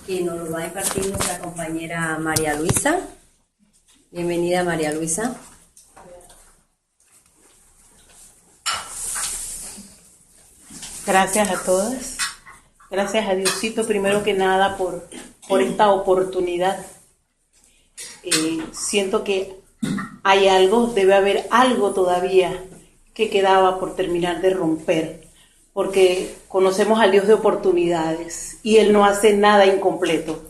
Que nos lo va a impartir nuestra compañera María Luisa. Bienvenida, María Luisa. Gracias a todas. Gracias a Diosito, primero que nada, por esta oportunidad. Siento que hay algo, debe haber algo todavía que quedaba por terminar de romper, porque conocemos al Dios de oportunidades y Él no hace nada incompleto.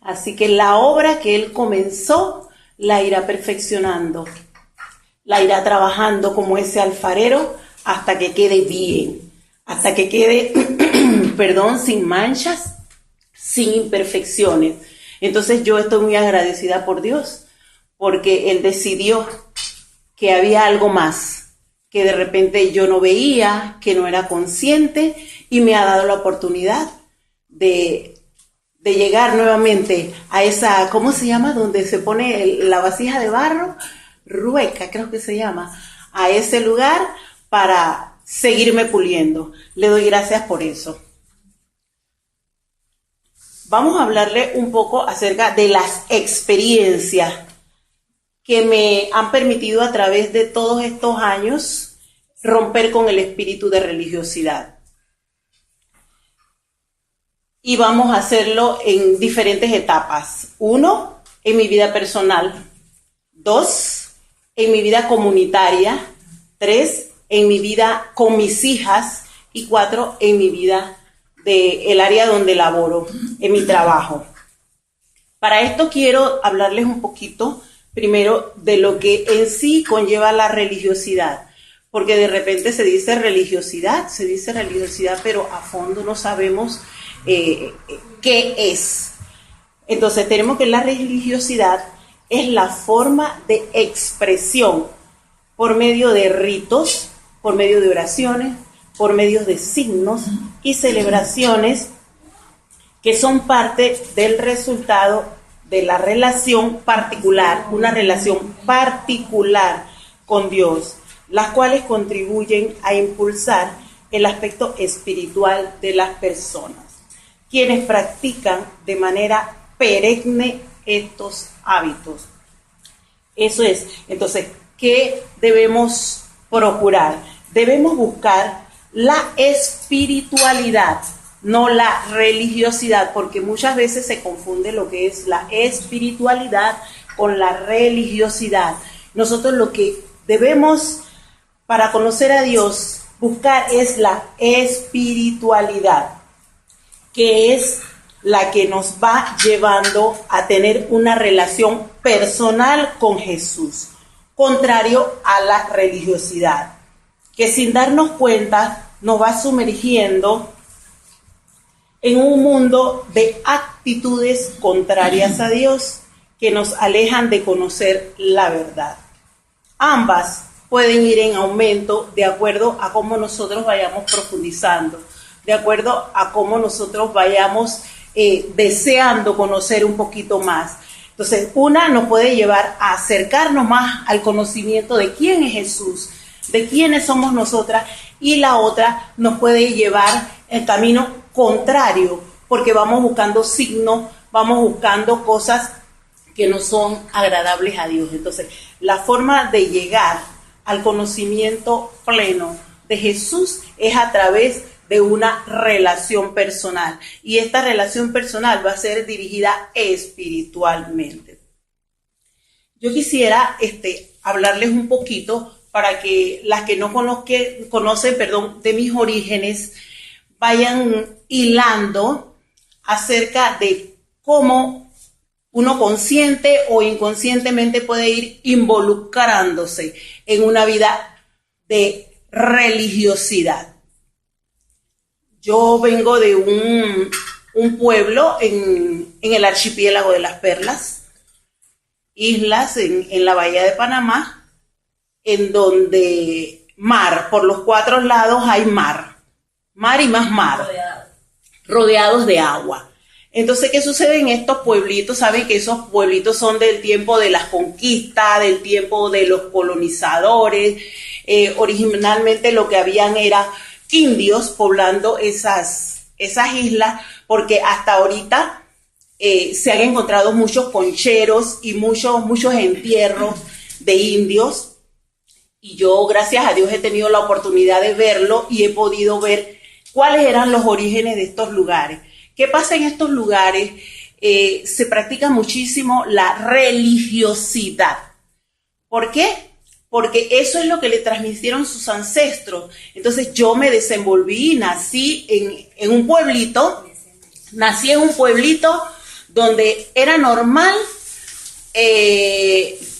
Así que la obra que Él comenzó la irá perfeccionando, la irá trabajando como ese alfarero hasta que quede bien, hasta que quede, sin manchas, sin imperfecciones. Entonces yo estoy muy agradecida por Dios, porque Él decidió que había algo más, que de repente yo no veía, que no era consciente, y me ha dado la oportunidad de llegar nuevamente a esa, ¿cómo se llama? Donde se pone la vasija de barro, rueca creo que se llama, a ese lugar para seguirme puliendo. Le doy gracias por eso. Vamos a hablarle un poco acerca de las experiencias que me han permitido a través de todos estos años romper con el espíritu de religiosidad. Y vamos a hacerlo en diferentes etapas. 1, en mi vida personal. 2, en mi vida comunitaria. 3, en mi vida con mis hijas. Y 4, en mi vida del área donde laboro, en mi trabajo. Para esto quiero hablarles un poquito primero de lo que en sí conlleva la religiosidad, porque de repente se dice religiosidad, pero a fondo no sabemos qué es. Entonces tenemos que la religiosidad es la forma de expresión por medio de ritos, por medio de oraciones, por medio de signos y celebraciones que son parte del resultado de la relación particular, una relación particular con Dios, las cuales contribuyen a impulsar el aspecto espiritual de las personas, quienes practican de manera perenne estos hábitos. Eso es. Entonces, ¿qué debemos procurar? Debemos buscar la espiritualidad, no la religiosidad, porque muchas veces se confunde lo que es la espiritualidad con la religiosidad. Nosotros lo que debemos, para conocer a Dios, buscar es la espiritualidad, que es la que nos va llevando a tener una relación personal con Jesús, contrario a la religiosidad, que sin darnos cuenta nos va sumergiendo en un mundo de actitudes contrarias a Dios que nos alejan de conocer la verdad. Ambas pueden ir en aumento de acuerdo a cómo nosotros vayamos profundizando, de acuerdo a cómo nosotros vayamos deseando conocer un poquito más. Entonces, una nos puede llevar a acercarnos más al conocimiento de quién es Jesús, de quiénes somos nosotras, y la otra nos puede llevar el camino contrario, porque vamos buscando signos, vamos buscando cosas que no son agradables a Dios. Entonces, la forma de llegar al conocimiento pleno de Jesús es a través de una relación personal, y esta relación personal va a ser dirigida espiritualmente. Yo quisiera hablarles un poquito para que las que no conocen de mis orígenes vayan hilando acerca de cómo uno consciente o inconscientemente puede ir involucrándose en una vida de religiosidad. Yo vengo de un pueblo en el archipiélago de las Perlas, islas en la bahía de Panamá, en donde por los 4 lados hay mar y más mar, rodeados de agua. Entonces, ¿qué sucede en estos pueblitos? Saben que esos pueblitos son del tiempo de las conquistas, del tiempo de los colonizadores. Originalmente lo que habían era indios poblando esas esas islas, porque hasta ahorita se han encontrado muchos poncheros y muchos entierros de indios. Y yo, gracias a Dios, he tenido la oportunidad de verlo y he podido ver cuáles eran los orígenes de estos lugares. ¿Qué pasa en estos lugares? Se practica muchísimo la religiosidad. ¿Por qué? Porque eso es lo que le transmitieron sus ancestros. Entonces yo me desenvolví, nací en un pueblito donde era normal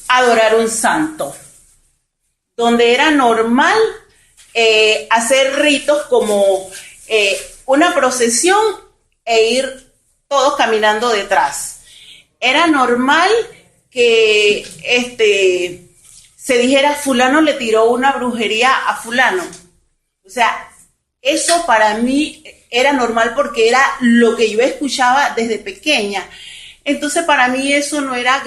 adorar un santo, donde era normal hacer ritos como una procesión e ir todos caminando detrás. Era normal que se dijera fulano le tiró una brujería a fulano. O sea, eso para mí era normal porque era lo que yo escuchaba desde pequeña. Entonces para mí eso no era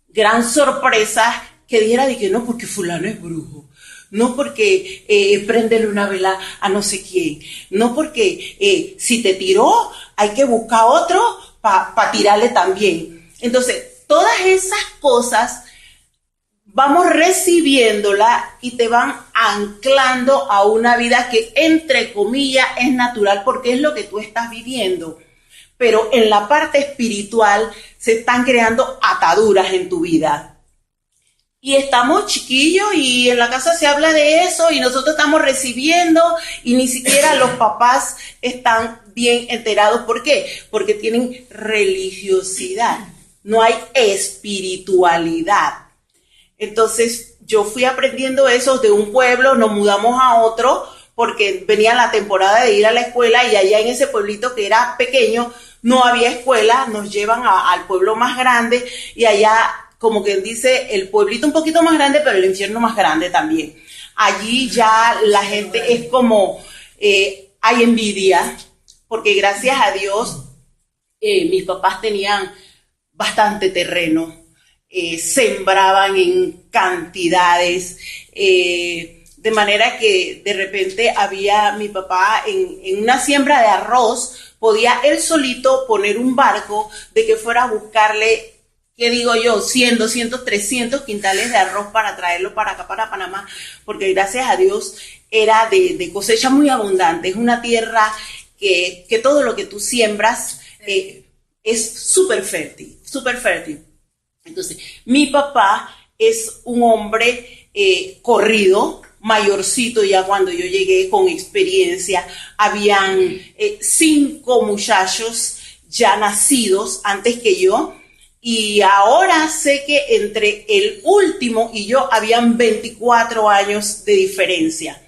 gran sorpresa que dijera de que no, porque fulano es brujo. No porque préndele una vela a no sé quién. No porque si te tiró hay que buscar otro para tirarle también. Entonces todas esas cosas vamos recibiéndola y te van anclando a una vida que, entre comillas, es natural porque es lo que tú estás viviendo. Pero en la parte espiritual se están creando ataduras en tu vida. Y estamos chiquillos y en la casa se habla de eso y nosotros estamos recibiendo y ni siquiera los papás están bien enterados. ¿Por qué? Porque tienen religiosidad. No hay espiritualidad. Entonces yo fui aprendiendo eso de un pueblo, nos mudamos a otro porque venía la temporada de ir a la escuela y allá en ese pueblito que era pequeño no había escuela, nos llevan al pueblo más grande y allá, como quien dice, el pueblito un poquito más grande, pero el infierno más grande también. Allí ya la gente es como, hay envidia, porque gracias a Dios mis papás tenían bastante terreno. Sembraban en cantidades, de manera que de repente había mi papá en una siembra de arroz, podía él solito poner un barco de que fuera a buscarle, ¿qué digo yo? 100, 200, 300 quintales de arroz para traerlo para acá, para Panamá, porque gracias a Dios era de cosecha muy abundante. Es una tierra que todo lo que tú siembras es súper fértil, súper fértil. Entonces, mi papá es un hombre corrido, mayorcito ya cuando yo llegué con experiencia. Habían 5 muchachos ya nacidos antes que yo. Y ahora sé que entre el último y yo habían 24 años de diferencia.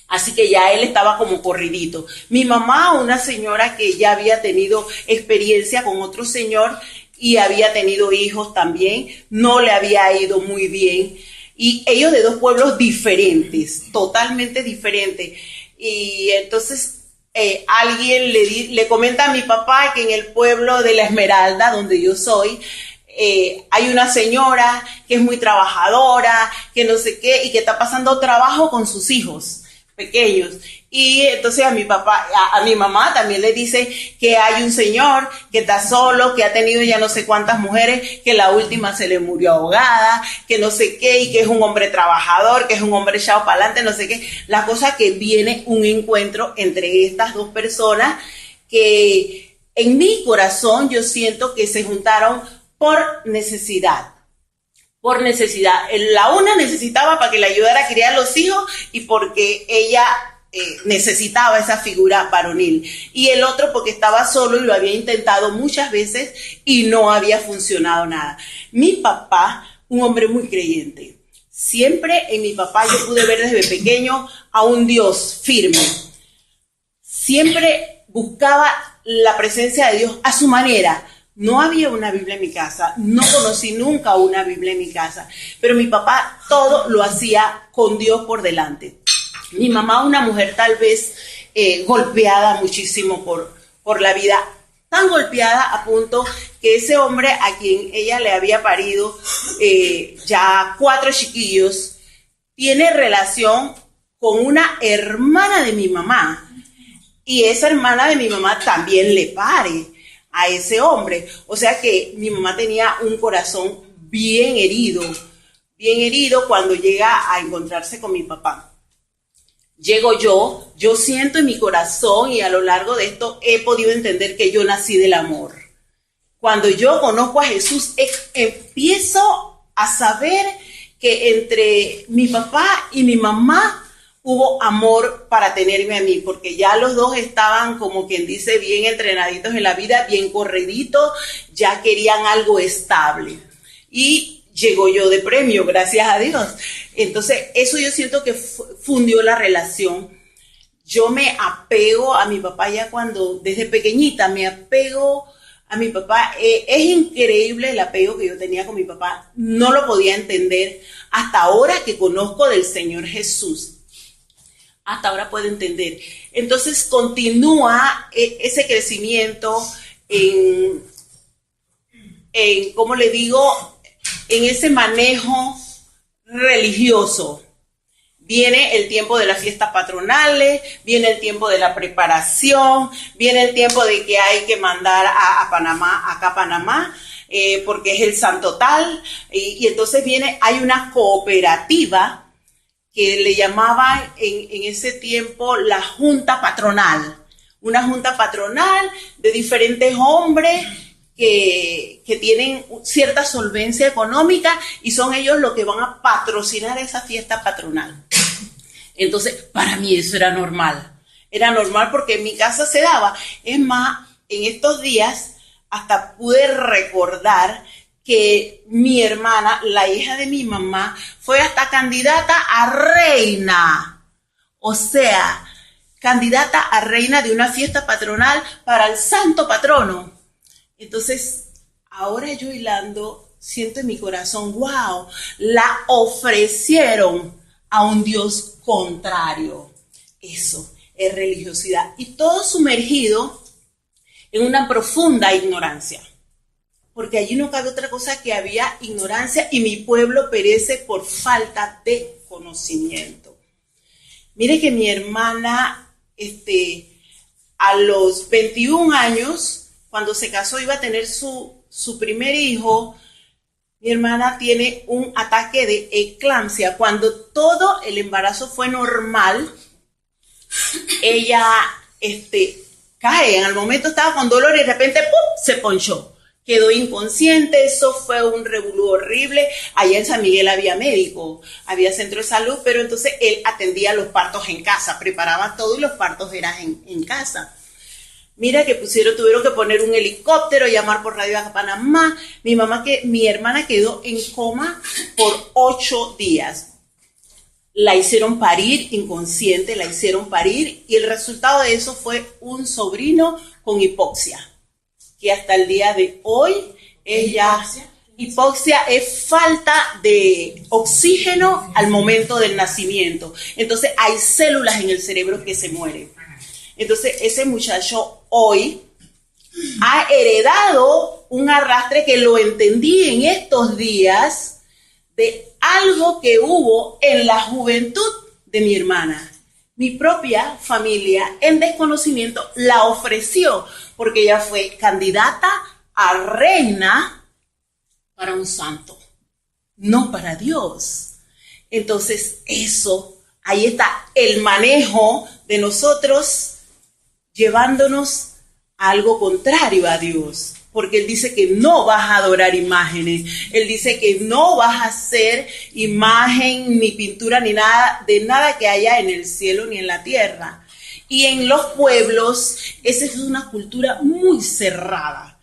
Así que ya él estaba como corridito. Mi mamá, una señora que ya había tenido experiencia con otro señor, y había tenido hijos también, no le había ido muy bien. Y ellos de 2 pueblos diferentes, totalmente diferentes. Y entonces alguien le comenta a mi papá que en el pueblo de La Esmeralda, donde yo soy, hay una señora que es muy trabajadora, que no sé qué, y que está pasando trabajo con sus hijos pequeños. Y entonces a mi papá, a mi mamá también le dice que hay un señor que está solo, que ha tenido ya no sé cuántas mujeres, que la última se le murió ahogada, que no sé qué, y que es un hombre trabajador, que es un hombre echado para adelante, no sé qué. La cosa que viene un encuentro entre estas 2 personas que en mi corazón yo siento que se juntaron por necesidad. Por necesidad. La una necesitaba para que le ayudara a criar los hijos y porque ella necesitaba esa figura varonil. Y el otro porque estaba solo y lo había intentado muchas veces y no había funcionado nada. Mi papá, un hombre muy creyente. Siempre en mi papá yo pude ver desde pequeño a un Dios firme. Siempre buscaba la presencia de Dios a su manera. No había una Biblia en mi casa, no conocí nunca una Biblia en mi casa, pero mi papá todo lo hacía con Dios por delante. Mi mamá, una mujer tal vez golpeada muchísimo por la vida, tan golpeada a punto que ese hombre a quien ella le había parido ya 4 chiquillos, tiene relación con una hermana de mi mamá. y esa hermana de mi mamá también le pare a ese hombre. O sea que mi mamá tenía un corazón bien herido cuando llega a encontrarse con mi papá. Llego yo siento en mi corazón y a lo largo de esto he podido entender que yo nací del amor. Cuando yo conozco a Jesús, empiezo a saber que entre mi papá y mi mamá hubo amor para tenerme a mí, porque ya los dos estaban, como quien dice, bien entrenaditos en la vida, bien corriditos, ya querían algo estable. Y llegó yo de premio, gracias a Dios. Entonces, eso yo siento que fundió la relación. Yo me apego a mi papá ya desde pequeñita, me apego a mi papá. Es increíble el apego que yo tenía con mi papá. No lo podía entender hasta ahora que conozco del Señor Jesús. Hasta ahora puedo entender. Entonces continúa ese crecimiento en ¿cómo le digo? En ese manejo religioso. Viene el tiempo de las fiestas patronales, viene el tiempo de la preparación, viene el tiempo de que hay que mandar a Panamá, porque es el santo tal, y entonces hay una cooperativa que le llamaban en ese tiempo la junta patronal, una junta patronal de diferentes hombres que tienen cierta solvencia económica y son ellos los que van a patrocinar esa fiesta patronal. Entonces, para mí eso era normal porque en mi casa se daba. Es más, en estos días hasta pude recordar que mi hermana, la hija de mi mamá, fue hasta candidata a reina. O sea, candidata a reina de una fiesta patronal para el santo patrono. Entonces, ahora yo hilando, siento en mi corazón, wow, la ofrecieron a un Dios contrario. Eso es religiosidad. Y todo sumergido en una profunda ignorancia. Porque allí no cabe otra cosa que había ignorancia y mi pueblo perece por falta de conocimiento. Mire que mi hermana, a los 21 años, cuando se casó, iba a tener su primer hijo. Mi hermana tiene un ataque de eclampsia. Cuando todo el embarazo fue normal, ella cae. En el momento estaba con dolor y de repente ¡pum!, se ponchó. Quedó inconsciente. Eso fue un revolú horrible. Allá en San Miguel había médico, había centro de salud, pero entonces él atendía los partos en casa, preparaba todo y los partos eran en casa. Mira que tuvieron que poner un helicóptero, llamar por radio a Panamá. Mi hermana quedó en coma por 8 días. La hicieron parir inconsciente, y el resultado de eso fue un sobrino con hipoxia, que hasta el día de hoy hipoxia es falta de oxígeno al momento del nacimiento. Entonces hay células en el cerebro que se mueren. Entonces ese muchacho hoy ha heredado un arrastre que lo entendí en estos días de algo que hubo en la juventud de mi hermana. Mi propia familia, en desconocimiento, la ofreció porque ella fue candidata a reina para un santo, no para Dios. Entonces ahí está el manejo de nosotros llevándonos a algo contrario a Dios, porque Él dice que no vas a adorar imágenes, Él dice que no vas a hacer imagen, ni pintura, ni nada, de nada que haya en el cielo ni en la tierra. Y en los pueblos, esa es una cultura muy cerrada,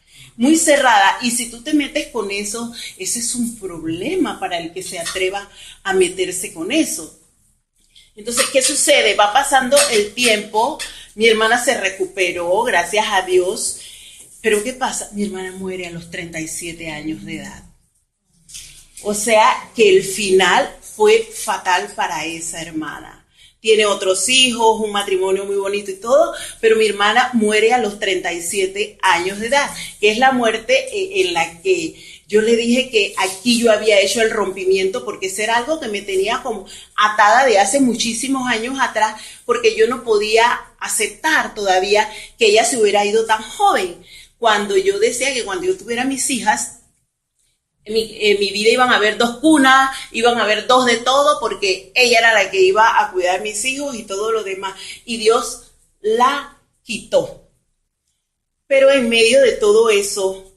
y si tú te metes con eso, ese es un problema para el que se atreva a meterse con eso. Entonces, ¿qué sucede? Va pasando el tiempo, mi hermana se recuperó, gracias a Dios, pero ¿qué pasa? Mi hermana muere a los 37 años de edad. O sea, que el final fue fatal para esa hermana. Tiene otros hijos, un matrimonio muy bonito y todo, pero mi hermana muere a los 37 años de edad, que es la muerte en la que Yo le dije que aquí yo había hecho el rompimiento porque ese era algo que me tenía como atada de hace muchísimos años atrás, porque yo no podía aceptar todavía que ella se hubiera ido tan joven. Cuando yo decía que cuando yo tuviera mis hijas, en mi vida iban a haber 2 cunas, iban a haber 2 de todo, porque ella era la que iba a cuidar a mis hijos y todo lo demás. Y Dios la quitó. Pero en medio de todo eso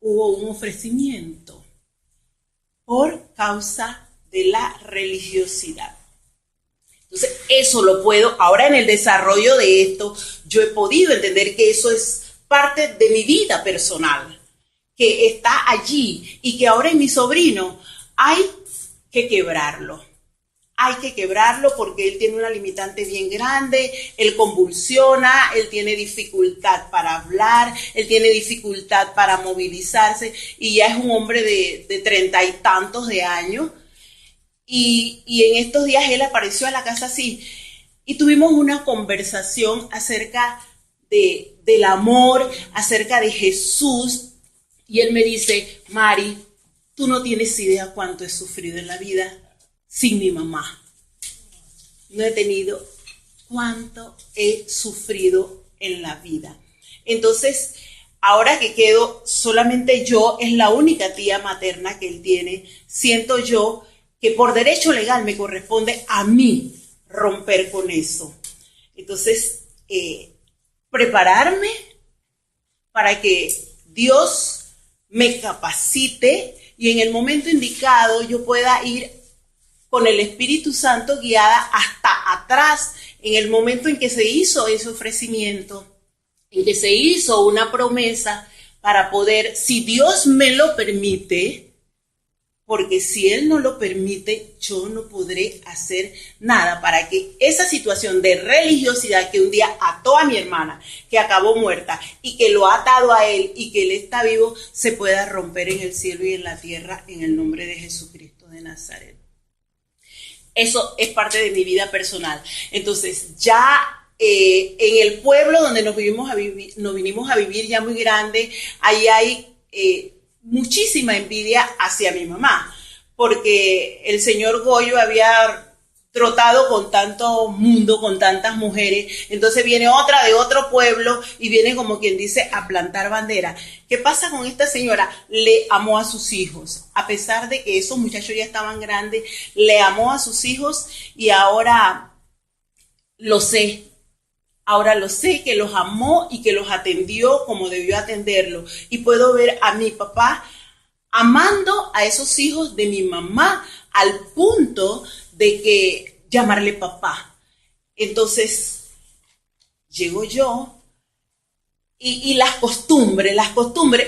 hubo un ofrecimiento por causa de la religiosidad. Entonces, eso lo puedo, ahora en el desarrollo de esto, yo he podido entender que eso es parte de mi vida personal, que está allí y que ahora en mi sobrino hay que quebrarlo. Hay que quebrarlo porque él tiene una limitante bien grande, él convulsiona, él tiene dificultad para hablar, él tiene dificultad para movilizarse y ya es un hombre de 30 y tantos de años. Y en estos días él apareció a la casa así y tuvimos una conversación acerca del amor, acerca de Jesús. Y él me dice, Mari, tú no tienes idea cuánto he sufrido en la vida sin mi mamá. No he tenido cuánto he sufrido en la vida. Entonces, ahora que quedo solamente yo, es la única tía materna que él tiene, siento yo que por derecho legal me corresponde a mí romper con eso. Entonces, prepararme para que Dios me capacite y en el momento indicado yo pueda ir con el Espíritu Santo guiada hasta atrás, en el momento en que se hizo ese ofrecimiento, en que se hizo una promesa para poder, si Dios me lo permite, porque si Él no lo permite, yo no podré hacer nada para que esa situación de religiosidad que un día ató a mi hermana, que acabó muerta y que lo ha atado a Él y que Él está vivo, se pueda romper en el cielo y en la tierra en el nombre de Jesucristo de Nazaret. Eso es parte de mi vida personal. Entonces, ya en el pueblo donde nos vinimos a vivir ya muy grande, ahí hay muchísima envidia hacia mi mamá, porque el señor Goyo había trotado con tanto mundo, con tantas mujeres, entonces viene otra de otro pueblo y viene como quien dice a plantar bandera. ¿Qué pasa con esta señora? Le amó a sus hijos, a pesar de que esos muchachos ya estaban grandes, le amó a sus hijos y ahora lo sé. Ahora lo sé, que los amó y que los atendió como debió atenderlo. Y puedo ver a mi papá amando a esos hijos de mi mamá al punto de que llamarle papá. Entonces, llego yo y las costumbres.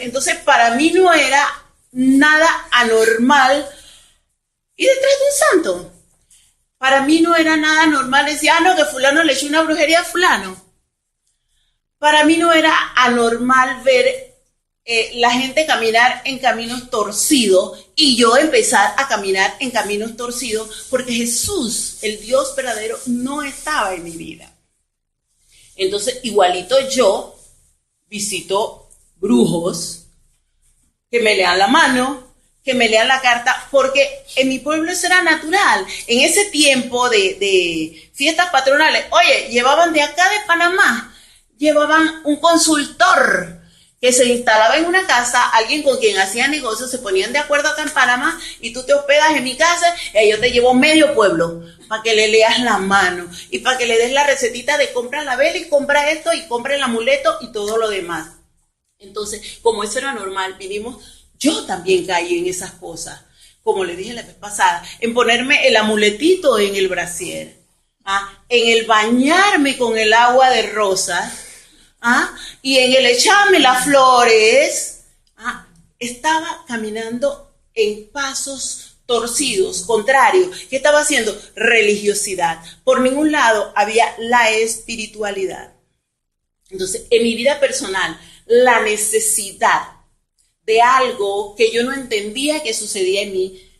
Entonces, para mí no era nada anormal ir detrás de un santo. Para mí no era nada normal decir, no, que fulano le echó una brujería a fulano. Para mí no era anormal ver la gente caminar en caminos torcidos y yo empezar a caminar en caminos torcidos porque Jesús, el Dios verdadero, no estaba en mi vida. Entonces, igualito yo visito brujos que me lean la mano, que me lean la carta, porque en mi pueblo eso era natural. En ese tiempo de fiestas patronales, oye, llevaban de acá de Panamá, llevaban un consultor que se instalaba en una casa, alguien con quien hacía negocios, se ponían de acuerdo acá en Panamá y tú te hospedas en mi casa y yo te llevo medio pueblo para que le leas la mano y para que le des la recetita de compra la vela y compra esto y compra el amuleto y todo lo demás. Entonces, como eso era normal, yo también caí en esas cosas, como le dije la vez pasada, en ponerme el amuletito en el brasier, en el bañarme con el agua de rosas, y en el echarme las flores. Estaba caminando en pasos torcidos, contrarios. ¿Qué estaba haciendo? Religiosidad. Por ningún lado había la espiritualidad. Entonces, en mi vida personal, la necesidad de algo que yo no entendía que sucedía en mí,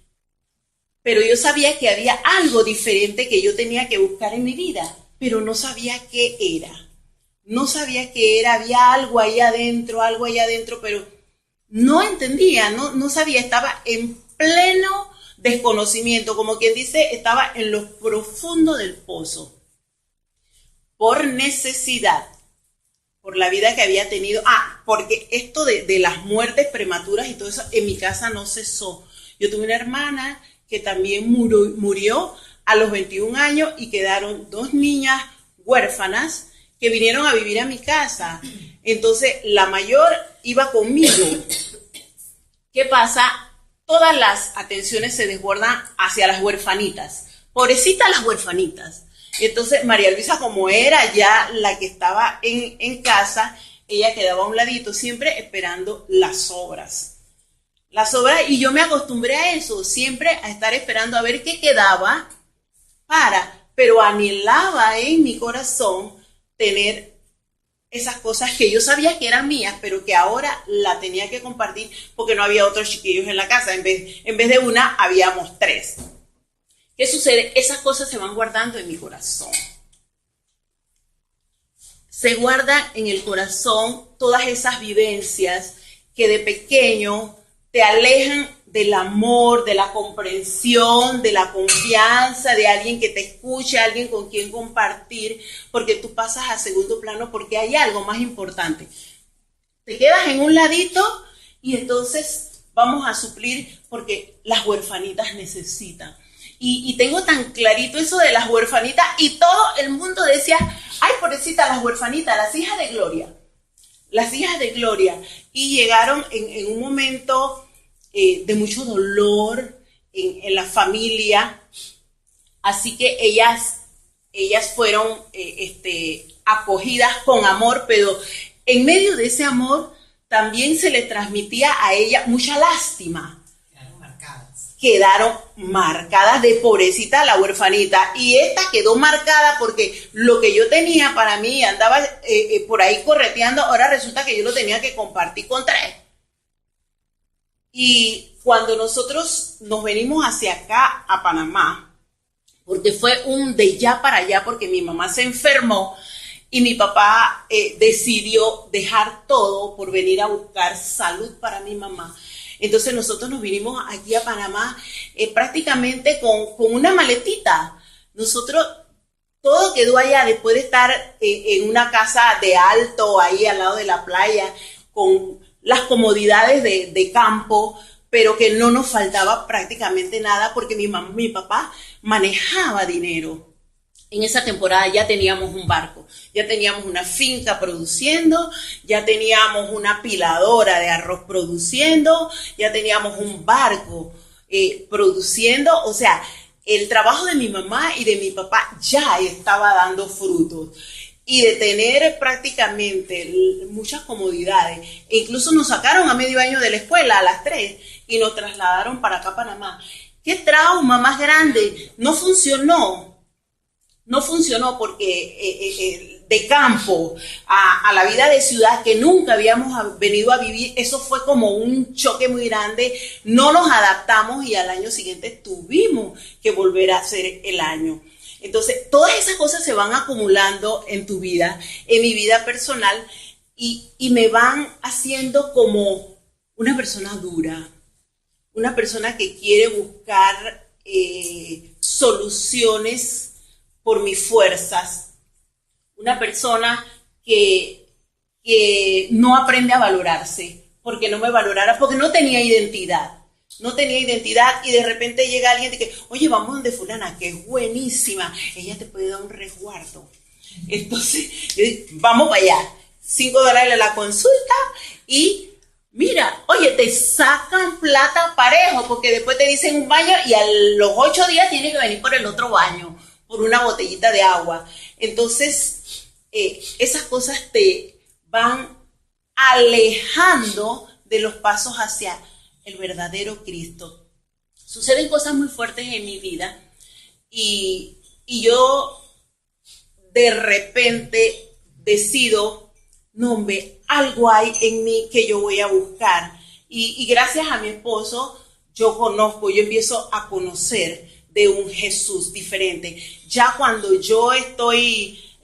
pero yo sabía que había algo diferente que yo tenía que buscar en mi vida, pero no sabía qué era. No sabía qué era, había algo ahí adentro, pero no entendía, no sabía, estaba en pleno desconocimiento, como quien dice, estaba en lo profundo del pozo, por necesidad, por la vida que había tenido. Porque esto de las muertes prematuras y todo eso en mi casa no cesó. Yo tuve una hermana que también murió a los 21 años y quedaron 2 niñas huérfanas que vinieron a vivir a mi casa. Entonces la mayor iba conmigo. ¿Qué pasa? Todas las atenciones se desbordan hacia las huerfanitas. Pobrecitas las huerfanitas. Entonces María Luisa, como era ya la que estaba en casa, ella quedaba a un ladito siempre esperando las obras. Y yo me acostumbré a eso, siempre a estar esperando a ver qué quedaba pero anhelaba en mi corazón tener esas cosas que yo sabía que eran mías, pero que ahora la tenía que compartir porque no había otros chiquillos en la casa. En vez de una, habíamos 3. ¿Qué sucede? Esas cosas se van guardando en mi corazón. Se guardan en el corazón todas esas vivencias que de pequeño te alejan del amor, de la comprensión, de la confianza, de alguien que te escuche, alguien con quien compartir, porque tú pasas a segundo plano porque hay algo más importante. Te quedas en un ladito y entonces vamos a suplir porque las huerfanitas necesitan. Y tengo tan clarito eso de las huerfanitas y todo el mundo decía, ay, pobrecita, las huerfanitas, las hijas de Gloria. Las hijas de Gloria. Y llegaron en un momento de mucho dolor en la familia. Así que ellas fueron acogidas con amor, pero en medio de ese amor también se les transmitía a ella mucha lástima. Quedaron marcadas de pobrecita la huerfanita, y esta quedó marcada porque lo que yo tenía para mí andaba por ahí correteando, ahora resulta que yo lo tenía que compartir con 3. Y cuando nosotros nos venimos hacia acá a Panamá, porque fue un de ya para allá, porque mi mamá se enfermó y mi papá decidió dejar todo por venir a buscar salud para mi mamá. Entonces nosotros nos vinimos aquí a Panamá prácticamente con una maletita. Nosotros, todo quedó allá después de estar en una casa de alto, ahí al lado de la playa, con las comodidades de campo, pero que no nos faltaba prácticamente nada porque mi papá manejaba dinero. En esa temporada ya teníamos un barco, ya teníamos una finca produciendo, ya teníamos una piladora de arroz produciendo, ya teníamos un barco produciendo. O sea, el trabajo de mi mamá y de mi papá ya estaba dando frutos. Y de tener prácticamente muchas comodidades. E incluso nos sacaron a medio año de la escuela, a las 3, y nos trasladaron para acá a Panamá. ¡Qué trauma más grande! No funcionó porque de campo a la vida de ciudad que nunca habíamos venido a vivir, eso fue como un choque muy grande. No nos adaptamos y al año siguiente tuvimos que volver a hacer el año. Entonces, todas esas cosas se van acumulando en tu vida, en mi vida personal, y me van haciendo como una persona dura, una persona que quiere buscar soluciones por mis fuerzas, una persona que no aprende a valorarse, porque no me valorara, porque no tenía identidad. Y de repente llega alguien y dice, oye, vamos donde fulana, que es buenísima, ella te puede dar un resguardo. Entonces, vamos para allá, $5 la consulta y mira, oye, te sacan plata parejo, porque después te dicen un baño y a los 8 días tienes que venir por el otro baño, por una botellita de agua. Entonces, esas cosas te van alejando de los pasos hacia el verdadero Cristo. Suceden cosas muy fuertes en mi vida y yo de repente decido, no, hombre, algo hay en mí que yo voy a buscar. Y gracias a mi esposo, yo empiezo a conocer de un Jesús diferente. Ya cuando yo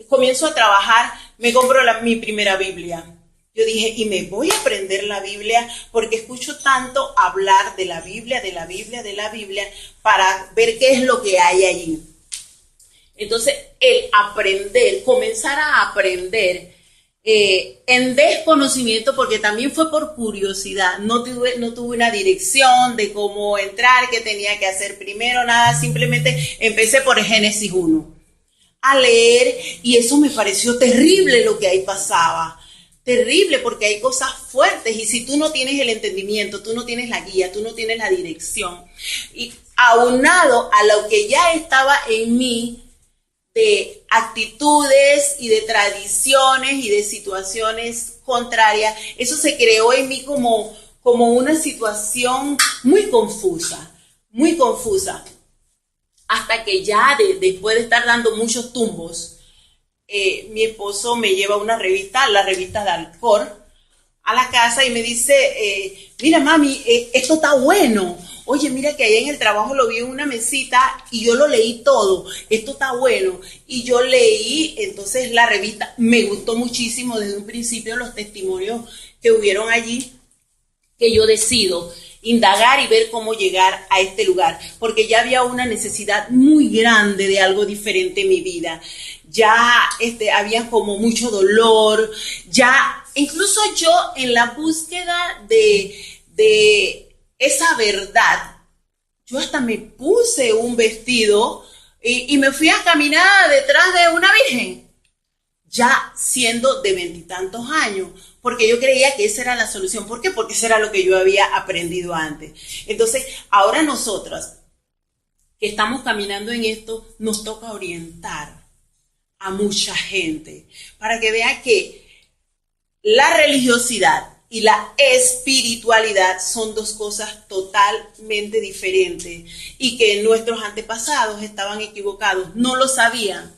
comienzo a trabajar, me compro mi primera Biblia. Yo dije, y me voy a aprender la Biblia porque escucho tanto hablar de la Biblia, de la Biblia, de la Biblia, para ver qué es lo que hay allí. Entonces, el aprender, comenzar a aprender en desconocimiento, porque también fue por curiosidad, no tuve una dirección de cómo entrar, qué tenía que hacer primero, nada, simplemente empecé por Génesis 1 a leer y eso me pareció terrible lo que ahí pasaba. Terrible porque hay cosas fuertes y si tú no tienes el entendimiento, tú no tienes la guía, tú no tienes la dirección y aunado a lo que ya estaba en mí de actitudes y de tradiciones y de situaciones contrarias, eso se creó en mí como una situación muy confusa, hasta que ya después de estar dando muchos tumbos, mi esposo me lleva una revista, la revista Dalcor, a la casa y me dice, mira mami, esto está bueno. Oye, mira que allá en el trabajo lo vi en una mesita y yo lo leí todo. Esto está bueno. Y yo leí entonces la revista. Me gustó muchísimo desde un principio los testimonios que hubieron allí, que yo decido indagar y ver cómo llegar a este lugar, porque ya había una necesidad muy grande de algo diferente en mi vida. Ya había como mucho dolor, ya incluso yo en la búsqueda de esa verdad, yo hasta me puse un vestido y me fui a caminar detrás de una virgen, ya siendo de 20 y tantos años, porque yo creía que esa era la solución. ¿Por qué? Porque eso era lo que yo había aprendido antes. Entonces, ahora nosotros que estamos caminando en esto, nos toca orientar a mucha gente para que vea que la religiosidad y la espiritualidad son dos cosas totalmente diferentes y que nuestros antepasados estaban equivocados, no lo sabían.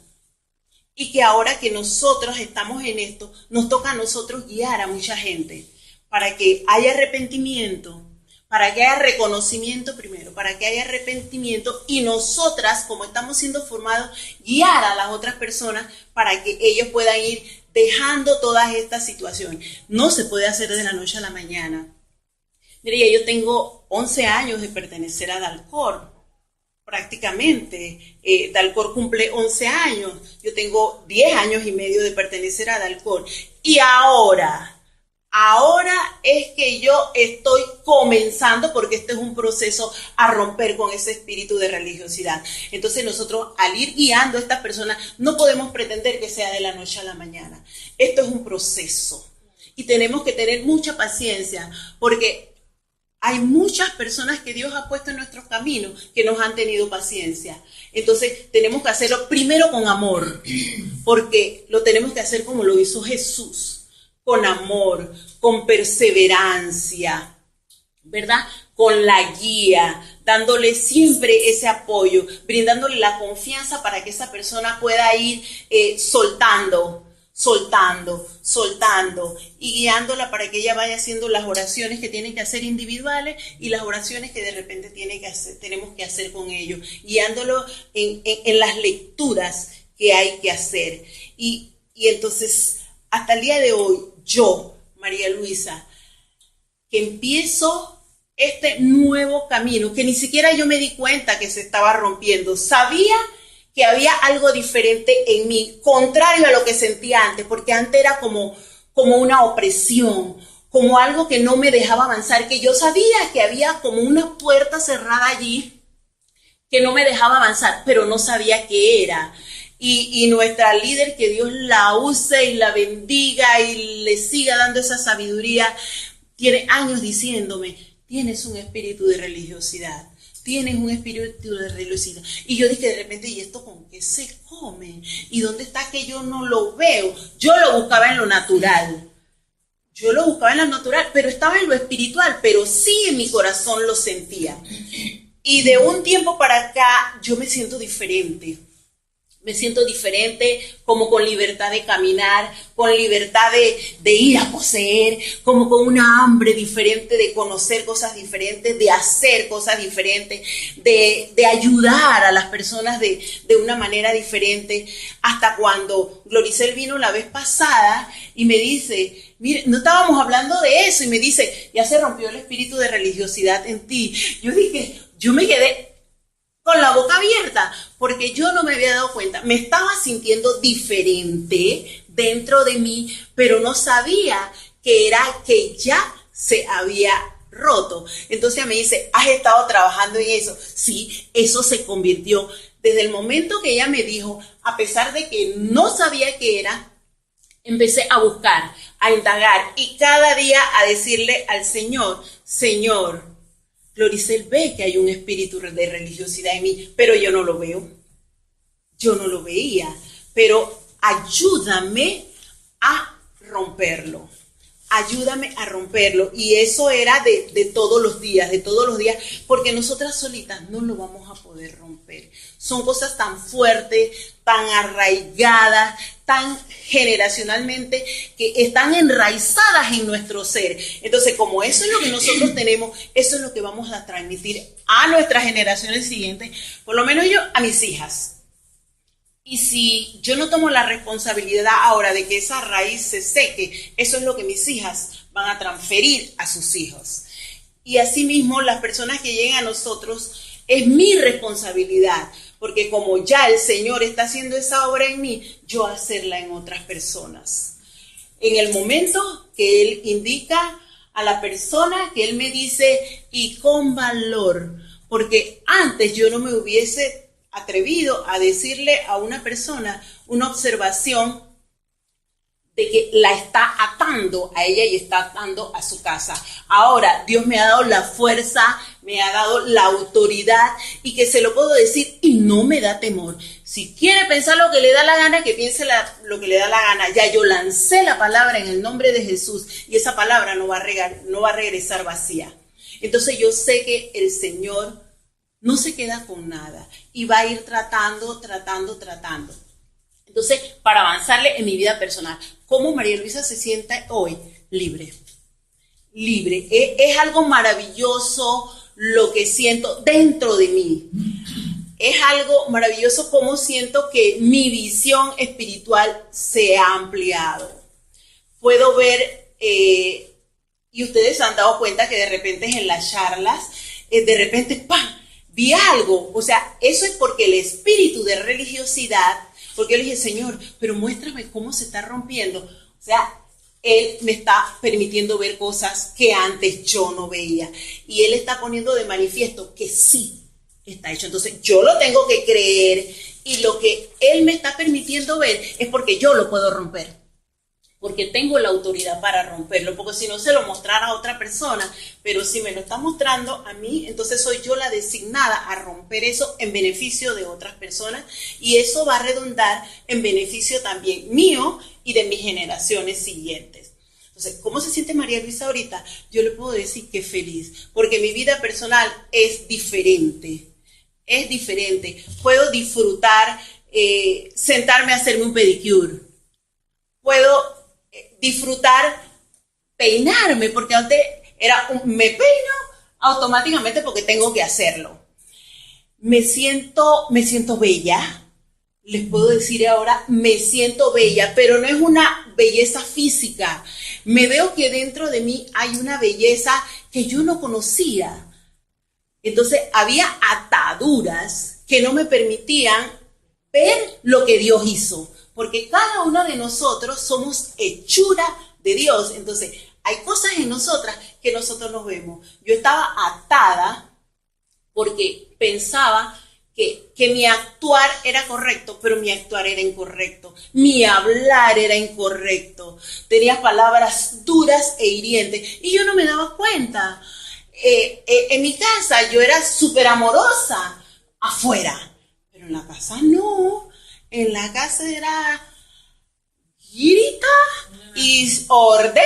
Y que ahora que nosotros estamos en esto, nos toca a nosotros guiar a mucha gente para que haya arrepentimiento, para que haya reconocimiento primero, para que haya arrepentimiento y nosotras, como estamos siendo formados, guiar a las otras personas para que ellos puedan ir dejando todas estas situaciones. No se puede hacer de la noche a la mañana. Mire, yo tengo 11 años de pertenecer a Dalcor. Prácticamente, Dalcor cumple 11 años, yo tengo 10 años y medio de pertenecer a Dalcor y ahora es que yo estoy comenzando porque este es un proceso a romper con ese espíritu de religiosidad. Entonces nosotros al ir guiando a estas personas no podemos pretender que sea de la noche a la mañana, esto es un proceso y tenemos que tener mucha paciencia porque hay muchas personas que Dios ha puesto en nuestros caminos que nos han tenido paciencia. Entonces tenemos que hacerlo primero con amor, porque lo tenemos que hacer como lo hizo Jesús, con amor, con perseverancia, ¿verdad? Con la guía, dándole siempre ese apoyo, brindándole la confianza para que esa persona pueda ir soltando y guiándola para que ella vaya haciendo las oraciones que tienen que hacer individuales y las oraciones que de repente tenemos que hacer con ellos, guiándolo en las lecturas que hay que hacer. Y entonces, hasta el día de hoy, yo, María Luisa, que empiezo este nuevo camino, que ni siquiera yo me di cuenta que se estaba rompiendo, sabía que había algo diferente en mí, contrario a lo que sentía antes, porque antes era como una opresión, como algo que no me dejaba avanzar, que yo sabía que había como una puerta cerrada allí que no me dejaba avanzar, pero no sabía qué era. Y nuestra líder, que Dios la use y la bendiga y le siga dando esa sabiduría, tiene años diciéndome, tienes un espíritu de religiosidad. Tienes un espíritu de religiosidad. Y yo dije de repente, ¿y esto con qué se come? ¿Y dónde está que yo no lo veo? Yo lo buscaba en lo natural. Pero estaba en lo espiritual, pero sí en mi corazón lo sentía. Y de un tiempo para acá yo me siento diferente. Me siento diferente, como con libertad de caminar, con libertad de ir a poseer, como con una hambre diferente de conocer cosas diferentes, de hacer cosas diferentes, de ayudar a las personas de una manera diferente. Hasta cuando Gloricel vino la vez pasada y me dice, mire, no estábamos hablando de eso, y me dice, ya se rompió el espíritu de religiosidad en ti. Yo me quedé con la boca abierta, porque yo no me había dado cuenta. Me estaba sintiendo diferente dentro de mí, pero no sabía que era que ya se había roto. Entonces me dice, ¿has estado trabajando en eso? Sí, eso se convirtió. Desde el momento que ella me dijo, a pesar de que no sabía qué era, empecé a buscar, a indagar, y cada día a decirle al Señor, Señor, Gloricel ve que hay un espíritu de religiosidad en mí, pero yo no lo veo. Yo no lo veía, pero ayúdame a romperlo. Ayúdame a romperlo. Y eso era de todos los días, porque nosotras solitas no lo vamos a poder romper. Son cosas tan fuertes, tan arraigadas, tan generacionalmente, que están enraizadas en nuestro ser. Entonces, como eso es lo que nosotros tenemos, eso es lo que vamos a transmitir a nuestras generaciones siguientes, por lo menos yo, a mis hijas. Y si yo no tomo la responsabilidad ahora de que esa raíz se seque, eso es lo que mis hijas van a transferir a sus hijos. Y asimismo, las personas que lleguen a nosotros, es mi responsabilidad, porque como ya el Señor está haciendo esa obra en mí, yo hacerla en otras personas. En el momento que Él indica a la persona, que Él me dice, y con valor, porque antes yo no me hubiese atrevido a decirle a una persona una observación de que la está atando a ella y está atando a su casa. Ahora Dios me ha dado la fuerza, me ha dado la autoridad, y que se lo puedo decir y no me da temor. Si quiere pensar lo que le da la gana, que piense lo que le da la gana. Ya yo lancé la palabra en el nombre de Jesús, y esa palabra no va a regresar vacía. Entonces yo sé que el Señor no se queda con nada y va a ir tratando. Entonces, para avanzarle en mi vida personal, ¿cómo María Luisa se siente hoy? Libre. Es algo maravilloso lo que siento dentro de mí. Es algo maravilloso como siento que mi visión espiritual se ha ampliado. Puedo ver, y ustedes se han dado cuenta que de repente en las charlas, de repente, ¡pam!, vi algo. O sea, eso es porque el espíritu de religiosidad, porque yo le dije, Señor, pero muéstrame cómo se está rompiendo. O sea, Él me está permitiendo ver cosas que antes yo no veía. Y Él está poniendo de manifiesto que sí está hecho. Entonces, yo lo tengo que creer, y lo que Él me está permitiendo ver es porque yo lo puedo romper. Porque tengo la autoridad para romperlo, porque si no se lo mostrara a otra persona, pero si me lo está mostrando a mí, entonces soy yo la designada a romper eso en beneficio de otras personas, y eso va a redundar en beneficio también mío y de mis generaciones siguientes. Entonces, ¿cómo se siente María Luisa ahorita? Yo le puedo decir que feliz, porque mi vida personal es diferente, Puedo disfrutar, sentarme a hacerme un pedicure, puedo disfrutar peinarme, porque antes me peino automáticamente porque tengo que hacerlo. Me siento bella, les puedo decir ahora, me siento bella, pero no es una belleza física. Me veo que dentro de mí hay una belleza que yo no conocía. Entonces había ataduras que no me permitían ver lo que Dios hizo, porque cada uno de nosotros somos hechura de Dios. Entonces hay cosas en nosotras que nosotros no vemos. Yo estaba atada porque pensaba que mi actuar era correcto, pero mi actuar era incorrecto. Mi hablar era incorrecto. Tenía palabras duras e hirientes y yo no me daba cuenta. En mi casa yo era súper amorosa afuera, pero en la casa no. En la casa era grita y ordena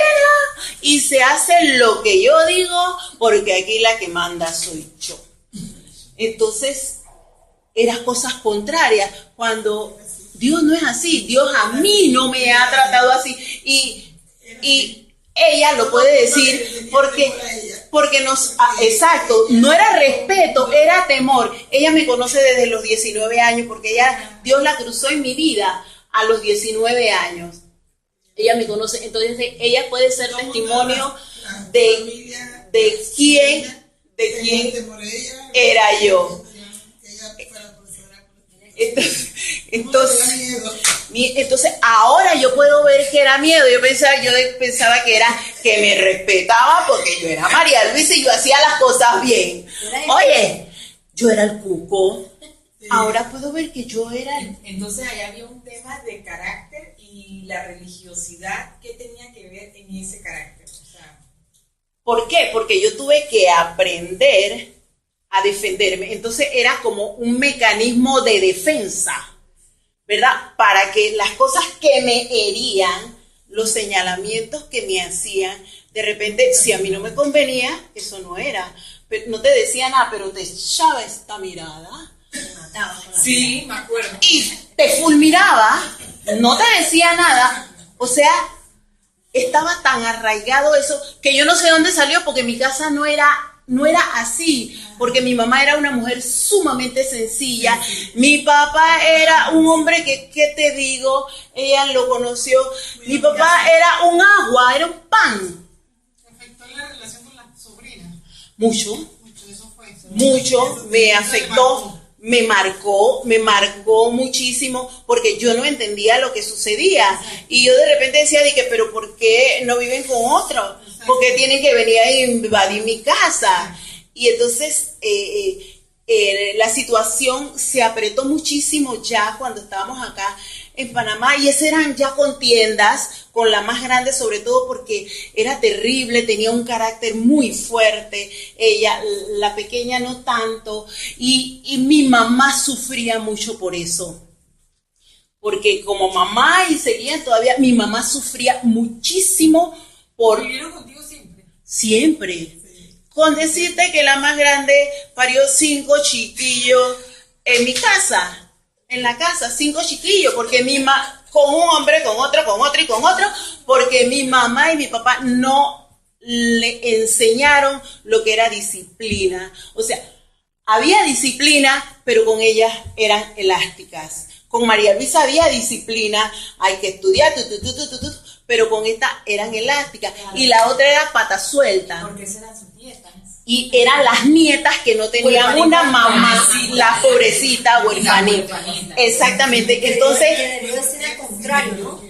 y se hace lo que yo digo, porque aquí la que manda soy yo. Entonces, eran cosas contrarias. Cuando Dios no es así, Dios a mí no me ha tratado así. Y ella lo puede decir porque exacto, no era respeto, era temor. Ella me conoce desde los 19 años porque Dios la cruzó en mi vida a los 19 años. Ella me conoce, entonces ella puede ser testimonio de quién era yo. Entonces ahora yo puedo ver que era miedo. Yo pensaba que era que me respetaba porque yo era María Luisa y yo hacía las cosas bien. Oye, yo era el cuco. Ahora puedo ver que yo era Entonces ahí había un tema de carácter y la religiosidad. ¿Qué tenía que ver en ese carácter? O sea, ¿por qué? Porque yo tuve que aprender a defenderme. Entonces era como un mecanismo de defensa, ¿verdad? Para que las cosas que me herían, los señalamientos que me hacían, de repente, si a mí no me convenía, eso no era. No te decía nada, pero te echaba esta mirada. sí, me acuerdo. Y te fulminaba, no te decía nada. O sea, estaba tan arraigado eso que yo no sé dónde salió porque mi casa no era así, porque mi mamá era una mujer sumamente sencilla, mi papá era un hombre que, ¿qué te digo? Ella lo conoció, mi papá era un agua, era un pan. ¿Afectó la relación con la sobrina? Mucho, Eso fue eso. mucho, me afectó, me marcó muchísimo, porque yo no entendía lo que sucedía, y yo de repente decía, pero ¿por qué no viven con otro? ¿Por qué tienen que venir a invadir mi casa? Y entonces la situación se apretó muchísimo ya cuando estábamos acá en Panamá, y esas eran ya contiendas con la más grande, sobre todo porque era terrible, tenía un carácter muy fuerte, ella, la pequeña no tanto, y mi mamá sufría mucho por eso. Porque como mamá, y seguían todavía, mi mamá sufría muchísimo por... ¿Vivieron contigo siempre? Siempre. Sí. Con decirte que la más grande parió 5 chiquillos en mi casa, en la casa, 5 chiquillos, porque con un hombre, con otro y con otro, porque mi mamá y mi papá no le enseñaron lo que era disciplina. O sea, había disciplina, pero con ellas eran elásticas. Con María Luisa había disciplina, hay que estudiar, pero con esta eran elásticas. Claro. Y la otra era pata suelta. Porque esas eran sus nietas. Y eran las nietas que no tenían una mamá, la pobrecita huerfanita. Exactamente. Entonces, al contrario, ¿no?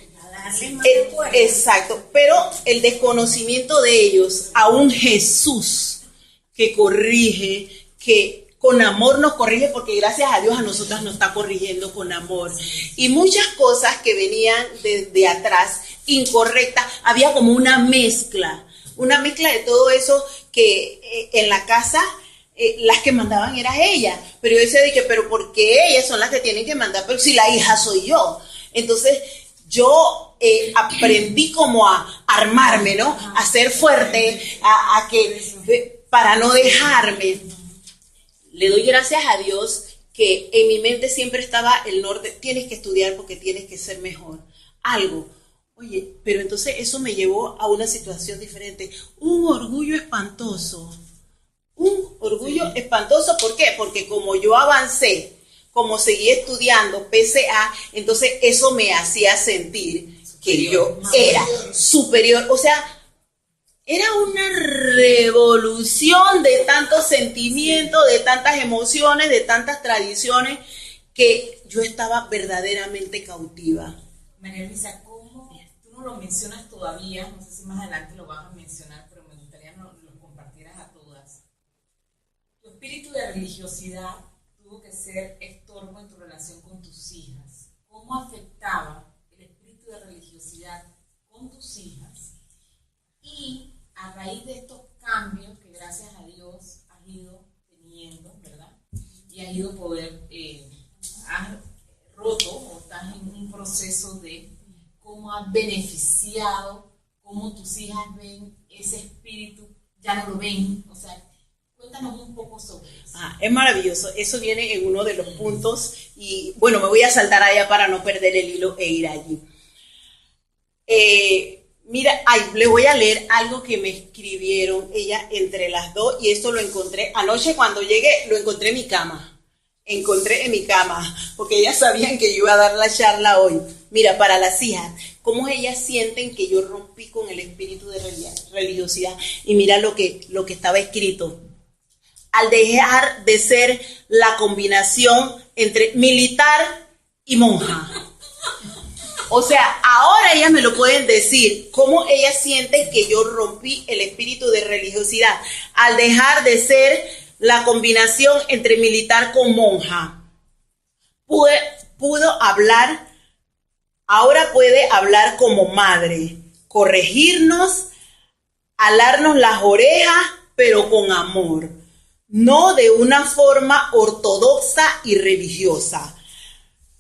Exacto. Pero el desconocimiento de ellos a un Jesús que corrige, que con amor nos corrige, porque gracias a Dios a nosotras nos está corrigiendo con amor. Y muchas cosas que venían desde atrás, incorrectas, había como una mezcla de todo eso que en la casa las que mandaban eran ellas. Pero yo decía, pero ¿por qué ellas son las que tienen que mandar? Pero si la hija soy yo. Entonces yo aprendí como a armarme, ¿no? A ser fuerte, para no dejarme. Le doy gracias a Dios que en mi mente siempre estaba el norte, tienes que estudiar porque tienes que ser mejor. Algo. Oye, pero entonces eso me llevó a una situación diferente. Un orgullo espantoso. Espantoso, ¿por qué? Porque como yo avancé, como seguí estudiando PCA, entonces eso me hacía sentir que yo era superior. O sea, era una revolución de tantos sentimientos, de tantas emociones, de tantas tradiciones, que yo estaba verdaderamente cautiva. María Luisa, ¿cómo? Tú no lo mencionas todavía, no sé si más adelante lo vas a mencionar, pero me gustaría que lo compartieras a todas. Tu espíritu de religiosidad tuvo que ser estorbo en tu relación con tus hijas. ¿Cómo afectaba el espíritu de religiosidad con tus hijas? Y a raíz de estos cambios que gracias a Dios has ido teniendo, ¿verdad? Y has ido has roto o estás en un proceso de cómo has beneficiado, cómo tus hijas ven ese espíritu, ya no lo ven. O sea, Cuéntanos un poco sobre eso. Es maravilloso. Eso viene en uno de los puntos y bueno, me voy a saltar allá para no perder el hilo e ir allí. Mira, le voy a leer algo que me escribieron ella entre las dos y esto lo encontré anoche cuando llegué, lo encontré en mi cama. Porque ellas sabían que yo iba a dar la charla hoy. Mira, para las hijas, cómo ellas sienten que yo rompí con el espíritu de religiosidad. Y mira lo que estaba escrito. Al dejar de ser la combinación entre militar y monja. O sea, ahora ellas me lo pueden decir, cómo ellas sienten que yo rompí el espíritu de religiosidad. Al dejar de ser la combinación entre militar con monja. Pudo hablar, ahora puede hablar como madre, corregirnos, alarnos las orejas, pero con amor, no de una forma ortodoxa y religiosa.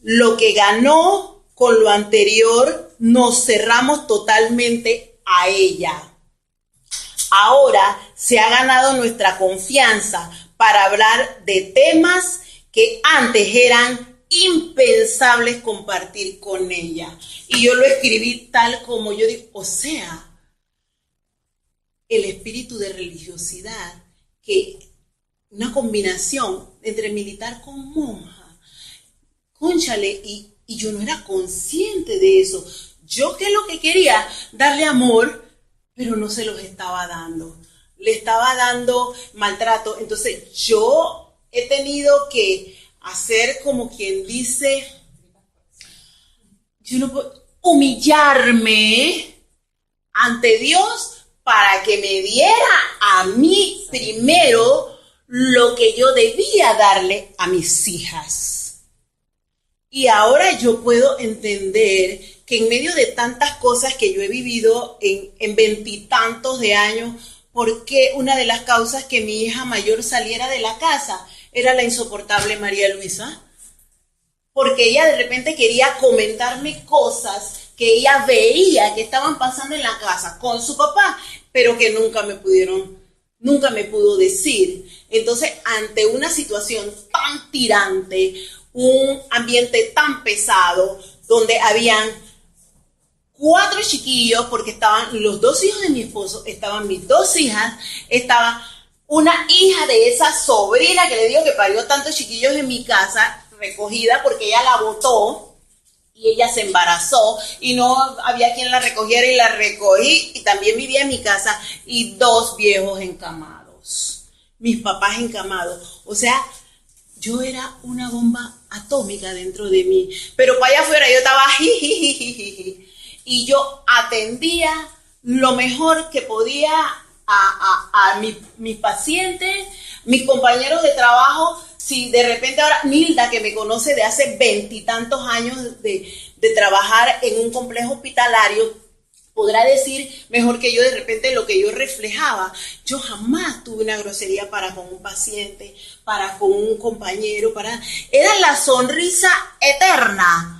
Lo que ganó con lo anterior, nos cerramos totalmente a ella. Ahora se ha ganado nuestra confianza para hablar de temas que antes eran impensables compartir con ella. Y yo lo escribí tal como yo digo, o sea, el espíritu de religiosidad, que una combinación entre militar con monja, cónchale, y yo no era consciente de eso. Yo que lo que quería, darle amor, pero no se los estaba dando. Le estaba dando maltrato. Entonces yo he tenido que hacer como quien dice, yo no puedo humillarme ante Dios para que me diera a mí primero lo que yo debía darle a mis hijas. Y ahora yo puedo entender que en medio de tantas cosas que yo he vivido en veintitantos de años, porque una de las causas que mi hija mayor saliera de la casa era la insoportable María Luisa, porque ella de repente quería comentarme cosas que ella veía que estaban pasando en la casa con su papá, pero que nunca me pudo decir. Entonces, ante una situación tan tirante, un ambiente tan pesado, donde habían 4 chiquillos, porque estaban los 2 hijos de mi esposo, estaban mis 2 hijas, estaba una hija de esa sobrina que le digo que parió tantos chiquillos en mi casa, recogida porque ella la botó y ella se embarazó y no había quien la recogiera y la recogí y también vivía en mi casa y 2 viejos encamados, mis papás encamados. O sea, yo era una bomba atómica dentro de mí, pero para allá afuera yo estaba jijijijiji. Y yo atendía lo mejor que podía a mis pacientes, mis compañeros de trabajo. Si de repente ahora Nilda, que me conoce de hace 20 y tantos años de trabajar en un complejo hospitalario, podrá decir mejor que yo de repente lo que yo reflejaba. Yo jamás tuve una grosería para con un paciente, para con un compañero, era la sonrisa eterna.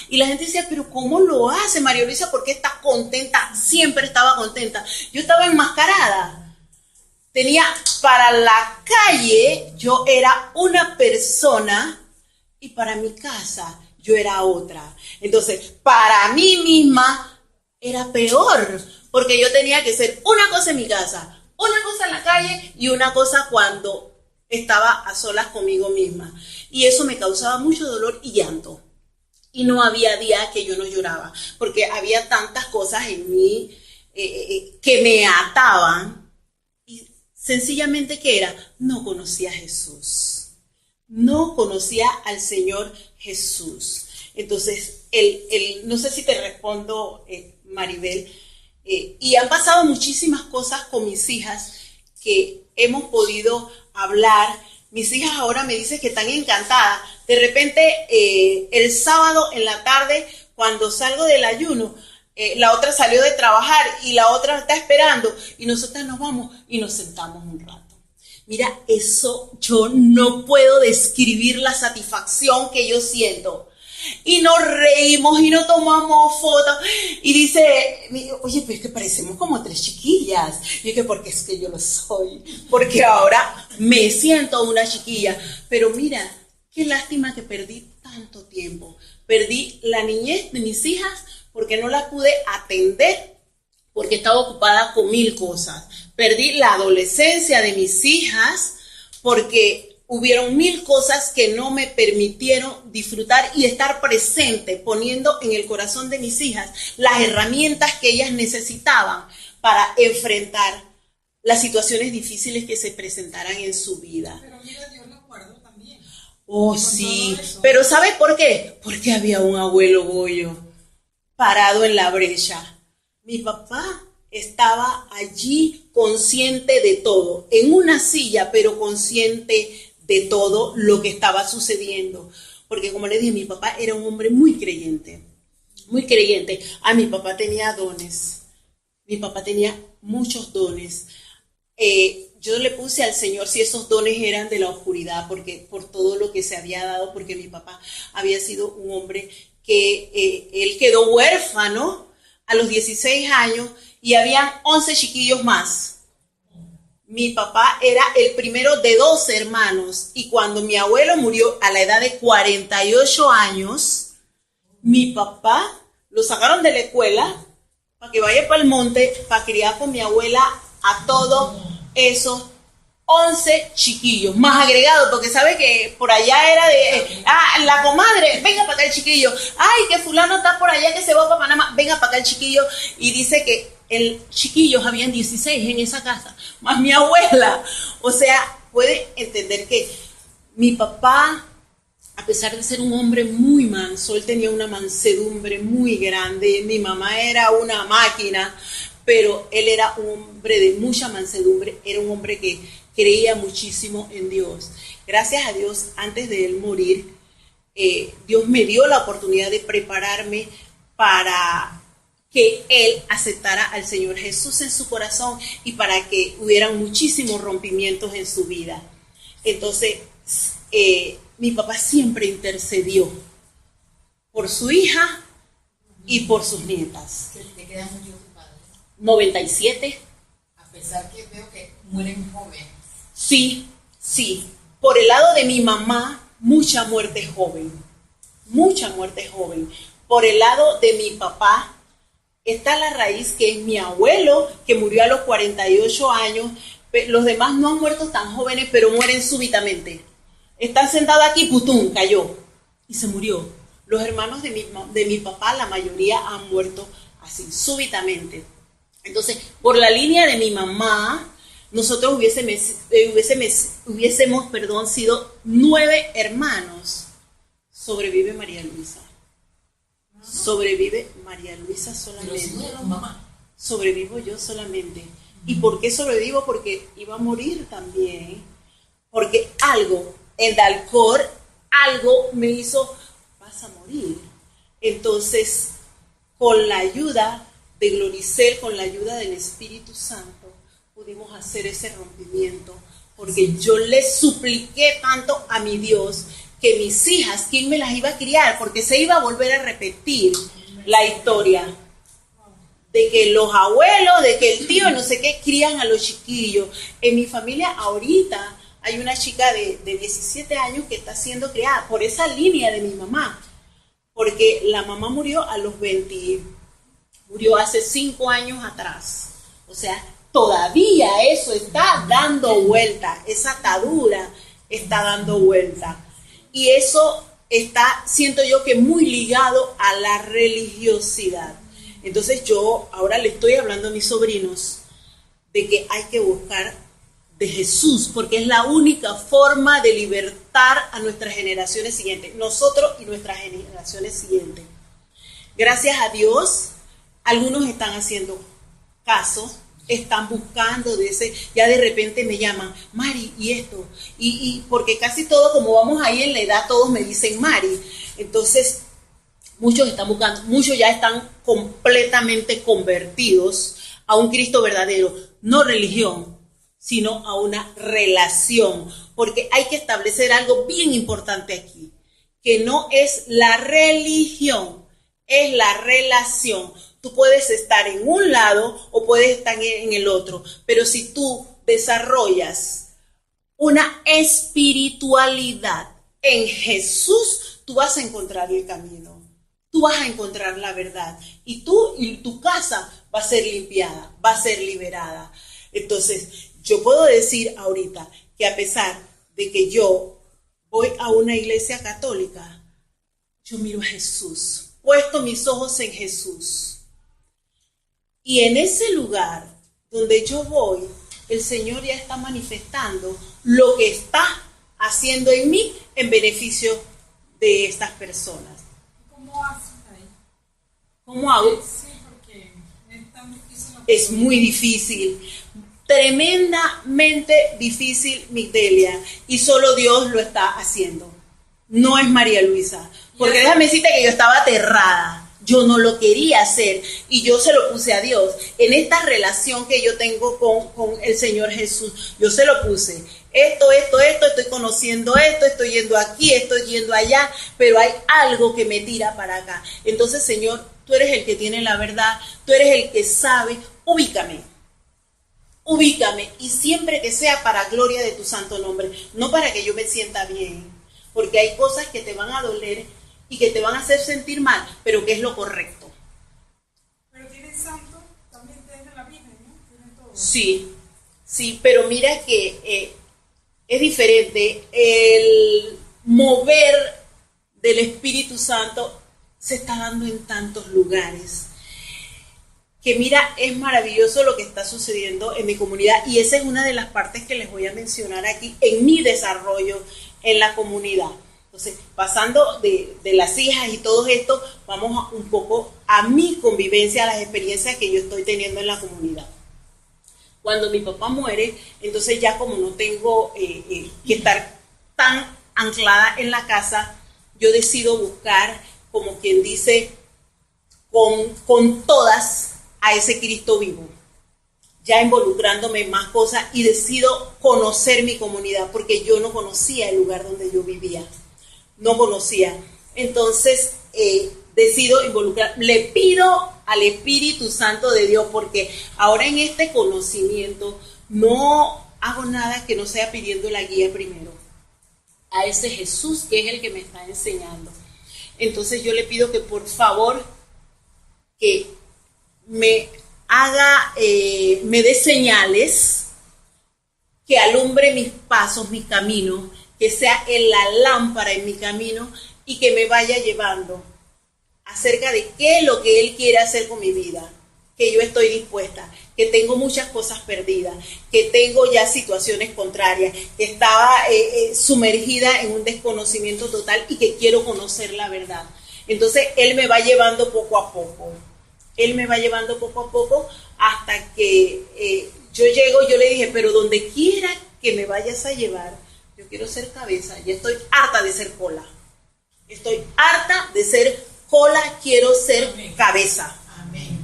Y la gente decía, pero ¿cómo lo hace María Luisa? ¿Por qué está contenta? Siempre estaba contenta. Yo estaba enmascarada. Tenía para la calle, yo era una persona y para mi casa yo era otra. Entonces, para mí misma era peor, porque yo tenía que ser una cosa en mi casa, una cosa en la calle y una cosa cuando estaba a solas conmigo misma. Y eso me causaba mucho dolor y llanto. Y no había día que yo no lloraba, porque había tantas cosas en mí que me ataban. Y sencillamente, ¿qué era? No conocía a Jesús. No conocía al Señor Jesús. Entonces, no sé si te respondo, Maribel, y han pasado muchísimas cosas con mis hijas que hemos podido hablar. Mis hijas ahora me dicen que están encantadas. De repente, el sábado en la tarde, cuando salgo del ayuno, la otra salió de trabajar y la otra está esperando y nosotras nos vamos y nos sentamos un rato. Mira, eso yo no puedo describir la satisfacción que yo siento. y nos reímos y nos tomamos fotos. Y dice, oye, pues que parecemos como tres chiquillas. Y dije, porque es que yo lo soy, porque ahora me siento una chiquilla. Pero mira, qué lástima que perdí tanto tiempo. Perdí la niñez de mis hijas porque no la pude atender, porque estaba ocupada con 1000 cosas. Perdí la adolescencia de mis hijas porque hubieron 1000 cosas que no me permitieron disfrutar y estar presente, poniendo en el corazón de mis hijas las herramientas que ellas necesitaban para enfrentar las situaciones difíciles que se presentaran en su vida. Pero mira, Dios lo guardó también. Oh, sí, pero ¿sabes por qué? Porque había un abuelo Goyo parado en la brecha. Mi papá estaba allí consciente de todo, en una silla, pero consciente de todo lo que estaba sucediendo. Porque como les dije, mi papá era un hombre muy creyente, muy creyente. Mi papá tenía dones, mi papá tenía muchos dones. Yo le puse al Señor si esos dones eran de la oscuridad, porque por todo lo que se había dado, porque mi papá había sido un hombre que él quedó huérfano a los 16 años y habían 11 chiquillos más. Mi papá era el primero de 2 hermanos y cuando mi abuelo murió a la edad de 48 años, mi papá lo sacaron de la escuela para que vaya para el monte para criar con mi abuela a todos esos 11 chiquillos, más agregados, porque sabe que por allá era de, la comadre, venga para acá el chiquillo, ay, que fulano está por allá que se va para Panamá, venga para acá el chiquillo, y dice que el chiquillos habían 16 en esa casa, más mi abuela. O sea, puede entender que mi papá, a pesar de ser un hombre muy manso, él tenía una mansedumbre muy grande, mi mamá era una máquina, pero él era un hombre de mucha mansedumbre, era un hombre que creía muchísimo en Dios. Gracias a Dios, antes de él morir, Dios me dio la oportunidad de prepararme para que él aceptara al Señor Jesús en su corazón y para que hubieran muchísimos rompimientos en su vida. Entonces, mi papá siempre intercedió por su hija y por sus nietas. ¿Te queda mucho tu padre? 97. A pesar que veo que mueren jóvenes. Sí, sí. Por el lado de mi mamá, mucha muerte joven. Mucha muerte joven. Por el lado de mi papá, está la raíz que es mi abuelo, que murió a los 48 años. Los demás no han muerto tan jóvenes, pero mueren súbitamente. Están sentados aquí, putum, cayó y se murió. Los hermanos de mi papá, la mayoría han muerto así, súbitamente. Entonces, por la línea de mi mamá, nosotros hubiésemos sido 9 hermanos. Sobrevive María Luisa. Sobrevive María Luisa solamente. Sobrevivo yo solamente. ¿Y por qué sobrevivo? Porque iba a morir también. Porque algo, en Dalcor, algo me hizo, vas a morir. Entonces, con la ayuda de Gloricel, con la ayuda del Espíritu Santo, pudimos hacer ese rompimiento. Porque yo le supliqué tanto a mi Dios que mis hijas, ¿quién me las iba a criar? Porque se iba a volver a repetir la historia de que los abuelos, de que el tío, no sé qué, crían a los chiquillos. En mi familia ahorita hay una chica de 17 años que está siendo criada por esa línea de mi mamá, porque la mamá murió a los 20, murió hace 5 años atrás. O sea, todavía eso está dando vuelta, esa atadura está dando vuelta. Y eso está, siento yo, que muy ligado a la religiosidad. Entonces yo ahora le estoy hablando a mis sobrinos de que hay que buscar de Jesús, porque es la única forma de libertar a nuestras generaciones siguientes, nosotros y nuestras generaciones siguientes. Gracias a Dios, algunos están haciendo caso, están buscando de ese, ya de repente me llaman, Mari, y esto, y porque casi todo, como vamos ahí en la edad, todos me dicen Mari. Entonces, muchos están buscando, muchos ya están completamente convertidos a un Cristo verdadero, no religión, sino a una relación, porque hay que establecer algo bien importante aquí, que no es la religión, es la relación. Tú puedes estar en un lado o puedes estar en el otro, pero si tú desarrollas una espiritualidad en Jesús, tú vas a encontrar el camino, tú vas a encontrar la verdad y tu casa va a ser limpiada, va a ser liberada. Entonces, yo puedo decir ahorita que a pesar de que yo voy a una iglesia católica, yo miro a Jesús, puesto mis ojos en Jesús. Y en ese lugar donde yo voy, el Señor ya está manifestando lo que está haciendo en mí en beneficio de estas personas. ¿Cómo haces ahí? ¿Cómo hago? Sí, porque es tan difícil. Es muy difícil, tremendamente difícil, Migdelia, y solo Dios lo está haciendo. No es María Luisa, porque déjame decirte que yo estaba aterrada. Yo no lo quería hacer y yo se lo puse a Dios. En esta relación que yo tengo con el Señor Jesús, yo se lo puse. Esto, estoy conociendo esto, estoy yendo aquí, estoy yendo allá, pero hay algo que me tira para acá. Entonces, Señor, tú eres el que tiene la verdad, tú eres el que sabe, ubícame y siempre que sea para gloria de tu santo nombre, no para que yo me sienta bien, porque hay cosas que te van a doler y que te van a hacer sentir mal, pero que es lo correcto. Pero tienen santo, también tienen la Virgen, ¿no? Tienen todo. Sí, pero mira que es diferente. El mover del Espíritu Santo se está dando en tantos lugares. Que mira, es maravilloso lo que está sucediendo en mi comunidad y esa es una de las partes que les voy a mencionar aquí en mi desarrollo en la comunidad. Entonces, pasando de las hijas y todo esto, vamos un poco a mi convivencia, a las experiencias que yo estoy teniendo en la comunidad. Cuando mi papá muere, entonces ya como no tengo que estar tan anclada en la casa, yo decido buscar, como quien dice, con todas a ese Cristo vivo, ya involucrándome en más cosas y decido conocer mi comunidad porque yo no conocía el lugar donde yo vivía. No conocía. Entonces decido involucrar, le pido al Espíritu Santo de Dios, porque ahora en este conocimiento no hago nada que no sea pidiendo la guía primero a ese Jesús que es el que me está enseñando. Entonces yo le pido que por favor que me haga, me dé señales, que alumbre mis pasos, mi camino, que sea en la lámpara en mi camino y que me vaya llevando acerca de qué es lo que Él quiere hacer con mi vida, que yo estoy dispuesta, que tengo muchas cosas perdidas, que tengo ya situaciones contrarias, que estaba sumergida en un desconocimiento total y que quiero conocer la verdad. Entonces Él me va llevando poco a poco. Él me va llevando poco a poco hasta que yo llego, yo le dije, pero donde quiera que me vayas a llevar, yo quiero ser cabeza, ya estoy harta de ser cola. Estoy harta de ser cola, quiero ser cabeza. Amén.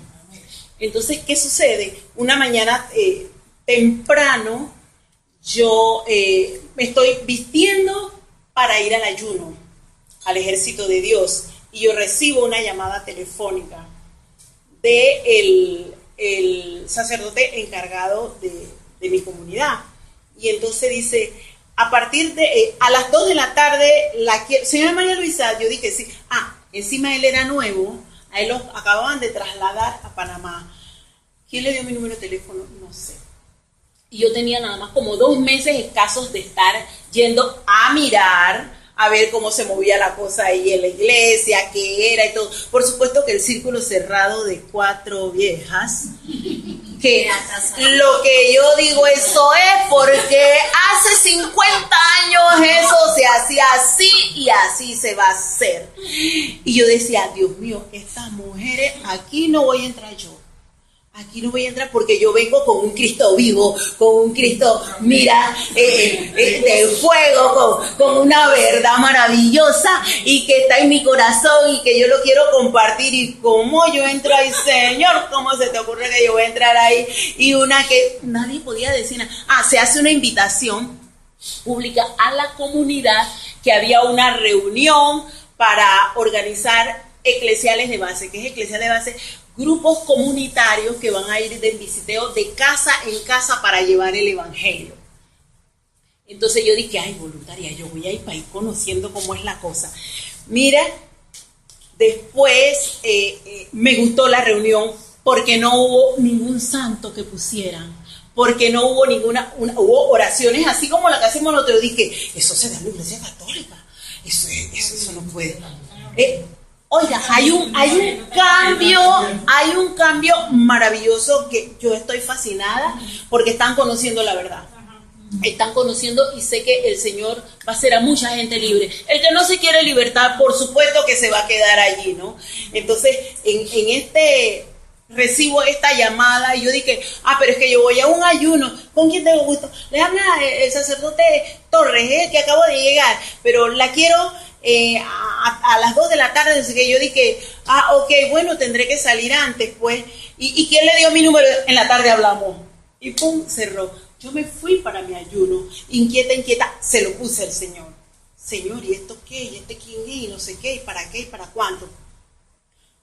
Entonces, ¿qué sucede? Una mañana temprano, yo me estoy vistiendo para ir al ayuno, al ejército de Dios, y yo recibo una llamada telefónica de el sacerdote encargado de mi comunidad. Y entonces dice, a partir de, a las 2 de la tarde, señora María Luisa, yo dije sí. Encima él era nuevo, a él lo acababan de trasladar a Panamá. ¿Quién le dio mi número de teléfono? No sé. Y yo tenía nada más como 2 meses escasos de estar yendo a mirar, a ver cómo se movía la cosa ahí en la iglesia, qué era y todo. Por supuesto que el círculo cerrado de 4 viejas, que lo que yo digo, eso es porque hace 50 años eso se hacía así y así se va a hacer. Y yo decía, Dios mío, estas mujeres, aquí no voy a entrar yo. Aquí no voy a entrar porque yo vengo con un Cristo vivo, con un Cristo, mira, de fuego, con una verdad maravillosa y que está en mi corazón y que yo lo quiero compartir. Y cómo yo entro ahí, Señor, ¿cómo se te ocurre que yo voy a entrar ahí? Y una que nadie podía decir nada. Se hace una invitación pública a la comunidad que había una reunión para organizar eclesiales de base. ¿Qué es eclesial de base? Grupos comunitarios que van a ir de visiteo de casa en casa para llevar el evangelio. Entonces yo dije, ay, voluntaria, yo voy a ir para ir conociendo cómo es la cosa. Mira, después me gustó la reunión porque no hubo ningún santo que pusieran, porque no hubo hubo oraciones así como la que hacemos nosotros. Dije, eso se da en la iglesia católica, eso no puede. Oiga, hay un cambio maravilloso que yo estoy fascinada porque están conociendo la verdad. Están conociendo y sé que el Señor va a hacer a mucha gente libre. El que no se quiere libertar, por supuesto que se va a quedar allí, ¿no? Entonces, recibo esta llamada y yo dije, pero es que yo voy a un ayuno. ¿Con quién tengo gusto? Le habla el sacerdote Torres, que acabo de llegar, pero la quiero a las 2 de la tarde. Así que yo dije, ok, bueno, tendré que salir antes, pues. ¿Y quién le dio mi número? En la tarde hablamos. Y pum, cerró. Yo me fui para mi ayuno, inquieta, se lo puse al Señor. Señor, ¿y esto qué? ¿Y este quién es? Y no sé qué, ¿y para qué? ¿Y para cuánto?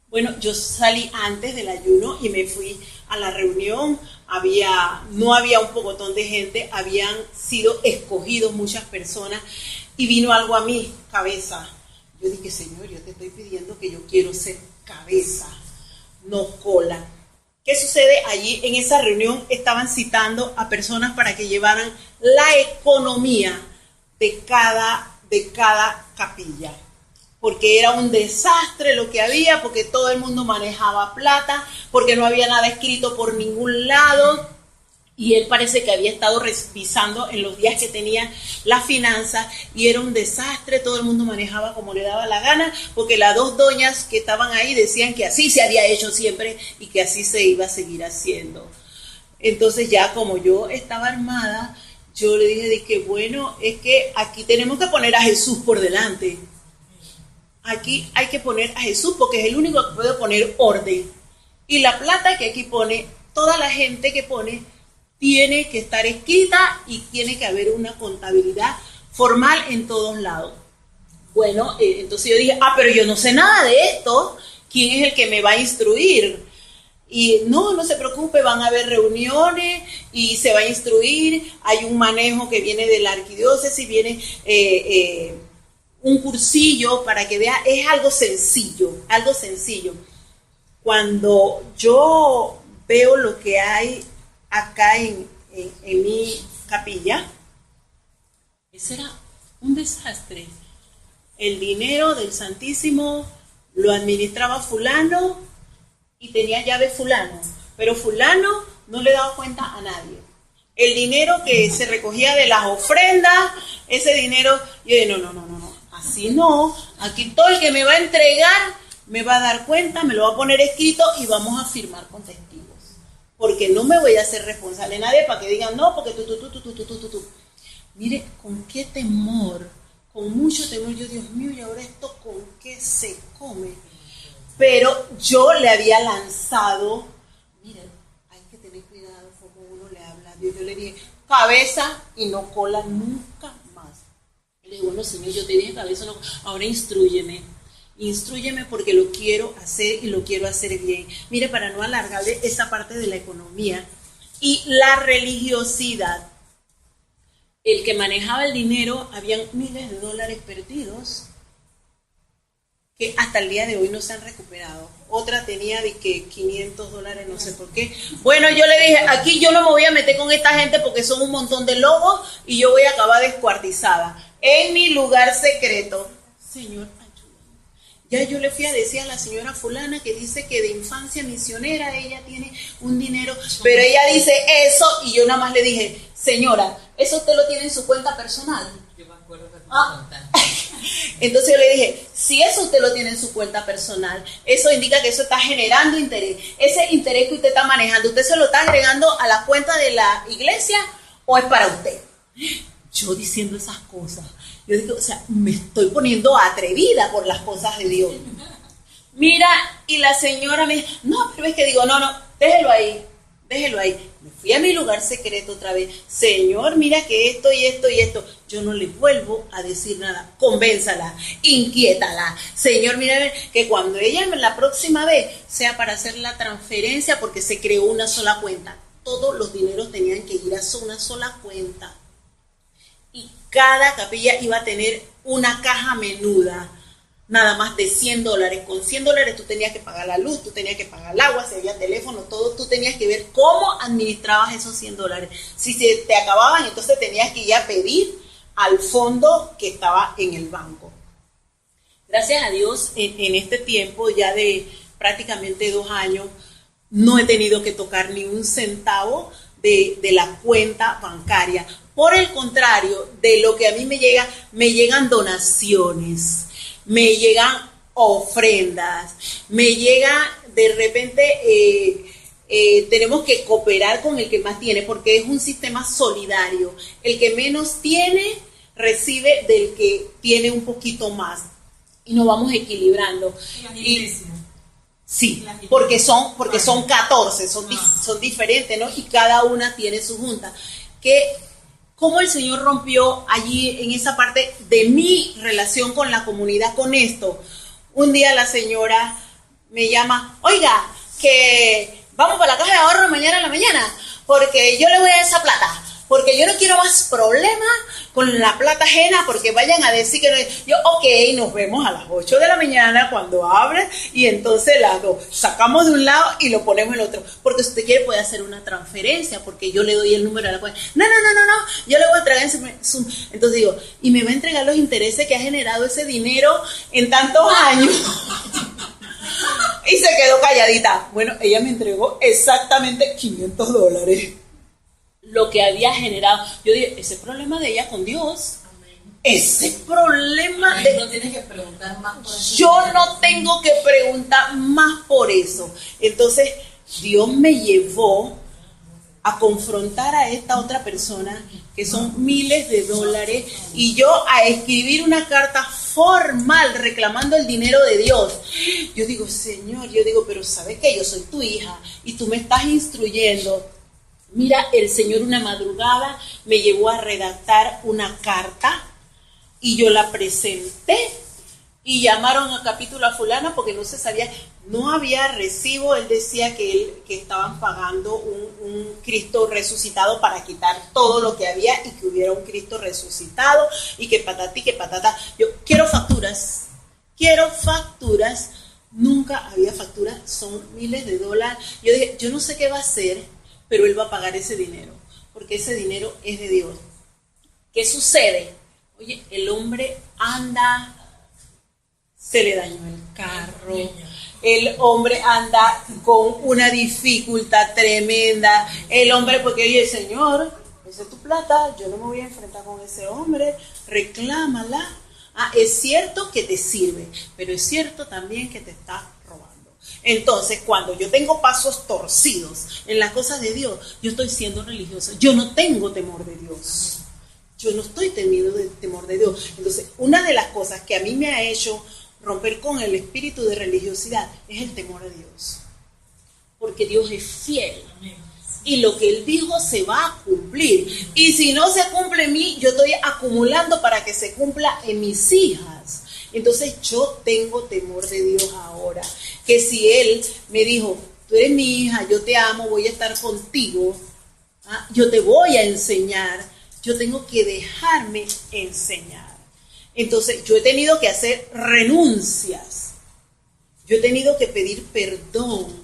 Bueno, yo salí antes del ayuno y me fui a la reunión. No había un pocotón de gente, habían sido escogidos muchas personas y vino algo a mi cabeza. Yo dije, Señor, yo te estoy pidiendo que yo quiero ser cabeza, no cola. ¿Qué sucede? Allí en esa reunión estaban citando a personas para que llevaran la economía de cada capilla, porque era un desastre lo que había, porque todo el mundo manejaba plata, porque no había nada escrito por ningún lado. Y él parece que había estado revisando en los días que tenía las finanzas y era un desastre, todo el mundo manejaba como le daba la gana, porque las 2 doñas que estaban ahí decían que así se había hecho siempre y que así se iba a seguir haciendo. Entonces ya como yo estaba armada, yo le dije bueno, es que aquí tenemos que poner a Jesús por delante. Aquí hay que poner a Jesús porque es el único que puede poner orden. Y la plata que aquí pone, toda la gente que pone, tiene que estar escrita y tiene que haber una contabilidad formal en todos lados. Bueno, entonces yo dije, pero yo no sé nada de esto, ¿quién es el que me va a instruir? Y no se preocupe, van a haber reuniones y se va a instruir, hay un manejo que viene de la arquidiócesis, viene un cursillo para que vea, es algo sencillo. Cuando yo veo lo que hay acá en mi capilla, ese era un desastre. El dinero del Santísimo lo administraba fulano y tenía llave fulano, pero fulano no le daba cuenta a nadie. El dinero que se recogía de las ofrendas, ese dinero, yo dije, no, así no, aquí todo el que me va a entregar me va a dar cuenta, me lo va a poner escrito y vamos a firmar con testigos. Porque no me voy a hacer responsable de nadie para que digan, no, porque tú. Mire, con qué temor, con mucho temor, yo, Dios mío, ¿y ahora esto con qué se come? Pero yo le había lanzado, mire, hay que tener cuidado como uno le habla a Dios. Yo le dije, cabeza y no cola nunca más. Le digo, bueno, Señor, yo te dije cabeza, no, ahora instrúyeme porque lo quiero hacer y lo quiero hacer bien. Mire, para no alargarle esa parte de la economía y la religiosidad, el que manejaba el dinero, habían miles de dólares perdidos que hasta el día de hoy no se han recuperado. Otra tenía de que $500, no sé por qué. Bueno, yo le dije, aquí yo no me voy a meter con esta gente porque son un montón de lobos y yo voy a acabar descuartizada en mi lugar secreto. Señor, ya yo le fui a decir a la señora fulana que dice que de infancia misionera ella tiene un dinero, pero ella dice eso y yo nada más le dije, señora, ¿eso usted lo tiene en su cuenta personal? Yo me acuerdo que Entonces yo le dije, si eso usted lo tiene en su cuenta personal, eso indica que eso está generando interés. Ese interés que usted está manejando, ¿usted se lo está agregando a la cuenta de la iglesia o es para usted? Yo diciendo esas cosas. Yo digo, o sea, me estoy poniendo atrevida por las cosas de Dios. Mira, y la señora me dice, no, pero es que digo, no, déjelo ahí. me fui a mi lugar secreto otra vez. Señor, mira que esto y esto y esto. Yo no le vuelvo a decir nada. Convénzala, inquiétala. Señor, mira que cuando ella la próxima vez sea para hacer la transferencia, porque se creó una sola cuenta. Todos los dineros tenían que ir a una sola cuenta. Y cada capilla iba a tener una caja menuda, nada más de $100. Con $100 tú tenías que pagar la luz, tú tenías que pagar el agua, si había teléfono, todo. Tú tenías que ver cómo administrabas esos $100. Si se te acababan, entonces tenías que ir a pedir al fondo que estaba en el banco. Gracias a Dios, en este tiempo ya de prácticamente 2 años, no he tenido que tocar ni un centavo de la cuenta bancaria. Por el contrario, de lo que a mí me llegan donaciones, me llegan ofrendas, me llega de repente, tenemos que cooperar con el que más tiene, porque es un sistema solidario. El que menos tiene, recibe del que tiene un poquito más. Y nos vamos equilibrando. Sí, porque son 14, son diferentes, ¿no? Y cada una tiene su junta. ¿Cómo el Señor rompió allí en esa parte de mi relación con la comunidad con esto? Un día la señora me llama, oiga, que vamos para la caja de ahorro mañana en la mañana, porque yo le voy a dar esa plata, porque yo no quiero más problemas con la plata ajena, porque vayan a decir que no. Yo, ok, nos vemos a las 8 de la mañana cuando abre, y entonces las dos sacamos de un lado y lo ponemos en el otro, porque si usted quiere puede hacer una transferencia, porque yo le doy el número de la cuenta. No, yo le voy a entregar en Zoom. Entonces digo, y me va a entregar los intereses que ha generado ese dinero en tantos años. Y se quedó calladita. Bueno, ella me entregó exactamente $500. Lo que había generado. Yo dije, ese problema de ella con Dios. Amén. Ese problema Amén. No tienes que preguntar más por eso. Yo no tengo que preguntar más por eso. Entonces, Dios me llevó a confrontar a esta otra persona, que son miles de dólares, y yo a escribir una carta formal reclamando el dinero de Dios. Yo digo, Señor, pero ¿sabes qué? Yo soy tu hija y tú me estás instruyendo. Mira, el Señor una madrugada me llevó a redactar una carta y yo la presenté y llamaron a capítulo a fulana porque no se sabía, no había recibo. Él decía que estaban pagando un Cristo resucitado para quitar todo lo que había y que hubiera un Cristo resucitado y que patati, que patata. Yo quiero facturas, nunca había facturas, son miles de dólares. Yo dije, yo no sé qué va a hacer, pero él va a pagar ese dinero, porque ese dinero es de Dios. ¿Qué sucede? Oye, el hombre anda, se le dañó el carro, el hombre anda con una dificultad tremenda, el hombre, porque oye, Señor, esa es tu plata, yo no me voy a enfrentar con ese hombre, reclámala. Es cierto que te sirve, pero es cierto también que te está robando. Entonces, cuando yo tengo pasos torcidos en las cosas de Dios, yo estoy siendo religiosa. Yo no tengo temor de Dios. Yo no estoy teniendo temor de Dios. Entonces, una de las cosas que a mí me ha hecho romper con el espíritu de religiosidad es el temor de Dios. Porque Dios es fiel. Y lo que Él dijo se va a cumplir. Y si no se cumple en mí, yo estoy acumulando para que se cumpla en mis hijas. Entonces yo tengo temor de Dios ahora. Que si Él me dijo, tú eres mi hija, yo te amo, voy a estar contigo, yo te voy a enseñar, yo tengo que dejarme enseñar. Entonces yo he tenido que hacer renuncias, yo he tenido que pedir perdón,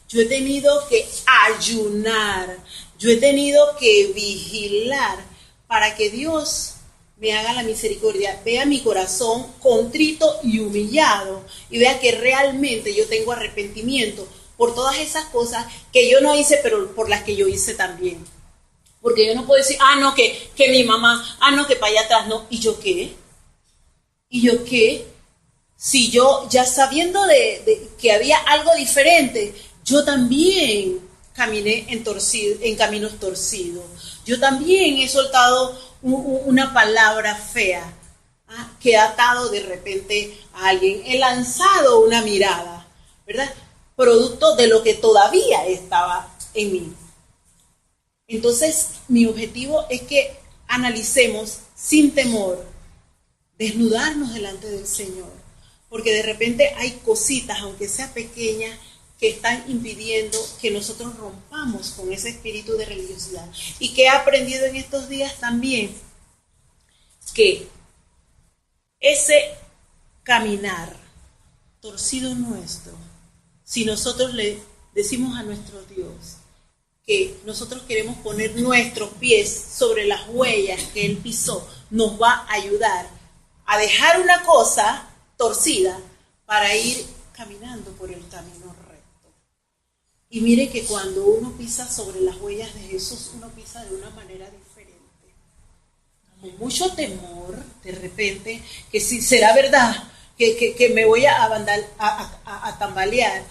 yo he tenido que ayunar, yo he tenido que vigilar para que Dios me haga la misericordia, vea mi corazón contrito y humillado y vea que realmente yo tengo arrepentimiento por todas esas cosas que yo no hice, pero por las que yo hice también. Porque yo no puedo decir, no, que mi mamá, no, que para allá atrás, no. ¿Y yo qué? ¿Y yo qué? Si yo, ya sabiendo de que había algo diferente, yo también caminé en caminos torcidos. Yo también he soltado una palabra fea, que ha atado de repente a alguien. He lanzado una mirada, ¿verdad? Producto de lo que todavía estaba en mí. Entonces, mi objetivo es que analicemos sin temor, desnudarnos delante del Señor, porque de repente hay cositas, aunque sea pequeñas, que están impidiendo que nosotros rompamos con ese espíritu de religiosidad. Y que he aprendido en estos días también, que ese caminar torcido nuestro, si nosotros le decimos a nuestro Dios que nosotros queremos poner nuestros pies sobre las huellas que Él pisó, nos va a ayudar a dejar una cosa torcida para ir caminando por el camino recto. Y mire que cuando uno pisa sobre las huellas de Jesús, uno pisa de una manera diferente. Con mucho temor, de repente, que si será verdad, que me voy a tambalear.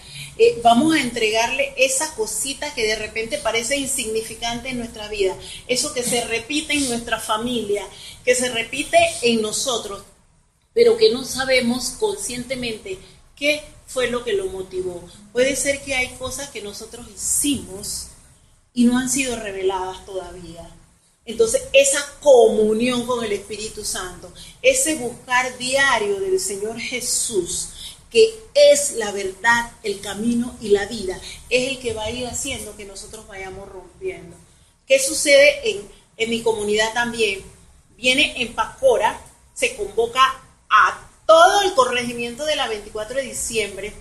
Vamos a entregarle esa cosita que de repente parece insignificante en nuestra vida, eso que se repite en nuestra familia, que se repite en nosotros, pero que no sabemos conscientemente qué fue lo que lo motivó. Puede ser que hay cosas que nosotros hicimos y no han sido reveladas todavía. Entonces, esa comunión con el Espíritu Santo, ese buscar diario del Señor Jesús, que es la verdad, el camino y la vida, es el que va a ir haciendo que nosotros vayamos rompiendo. ¿Qué sucede en mi comunidad también? Viene en Pacora, se convoca a todo el corregimiento de la 24 de diciembre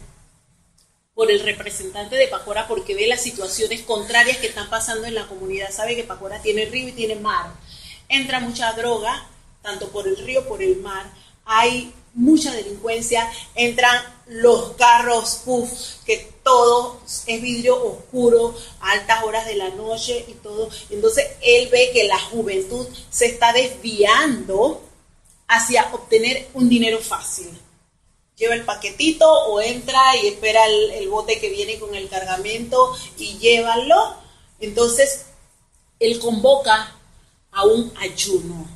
por el representante de Pacora, porque ve las situaciones contrarias que están pasando en la comunidad. Sabe que Pacora tiene río y tiene mar. Entra mucha droga, tanto por el río, por el mar. Hay mucha delincuencia. Entran los carros puff, que todo es vidrio oscuro a altas horas de la noche y todo. Entonces él ve que la juventud se está desviando hacia obtener un dinero fácil. Lleva el paquetito o entra y espera el bote que viene con el cargamento y llévalo. Entonces, él convoca a un ayuno.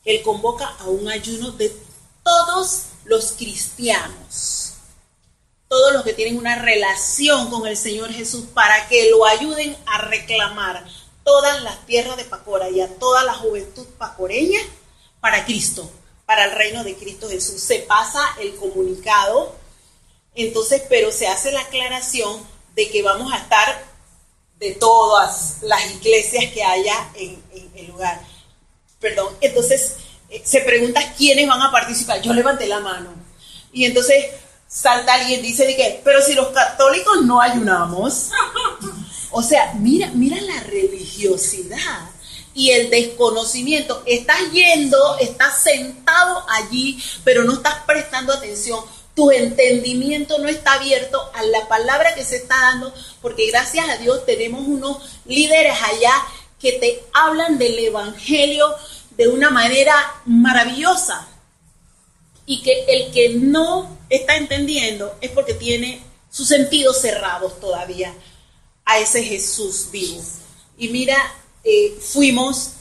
Él convoca a un ayuno de todos los cristianos, todos los que tienen una relación con el Señor Jesús, para que lo ayuden a reclamar todas las tierras de Pacora y a toda la juventud pacoreña para Cristo, para el reino de Cristo Jesús. Se pasa el comunicado, entonces, pero se hace la aclaración de que vamos a estar de todas las iglesias que haya en el lugar. Perdón, entonces se pregunta quiénes van a participar. Yo levanté la mano y entonces salta alguien, dice de que, pero si los católicos no ayunamos. O sea, mira la religiosidad y el desconocimiento. Estás yendo, estás sentado allí, pero no estás prestando atención. Tu entendimiento no está abierto a la palabra que se está dando, porque gracias a Dios tenemos unos líderes allá que te hablan del evangelio de una manera maravillosa. Y que el que no está entendiendo es porque tiene sus sentidos cerrados todavía a ese Jesús vivo. Y mira, fuimos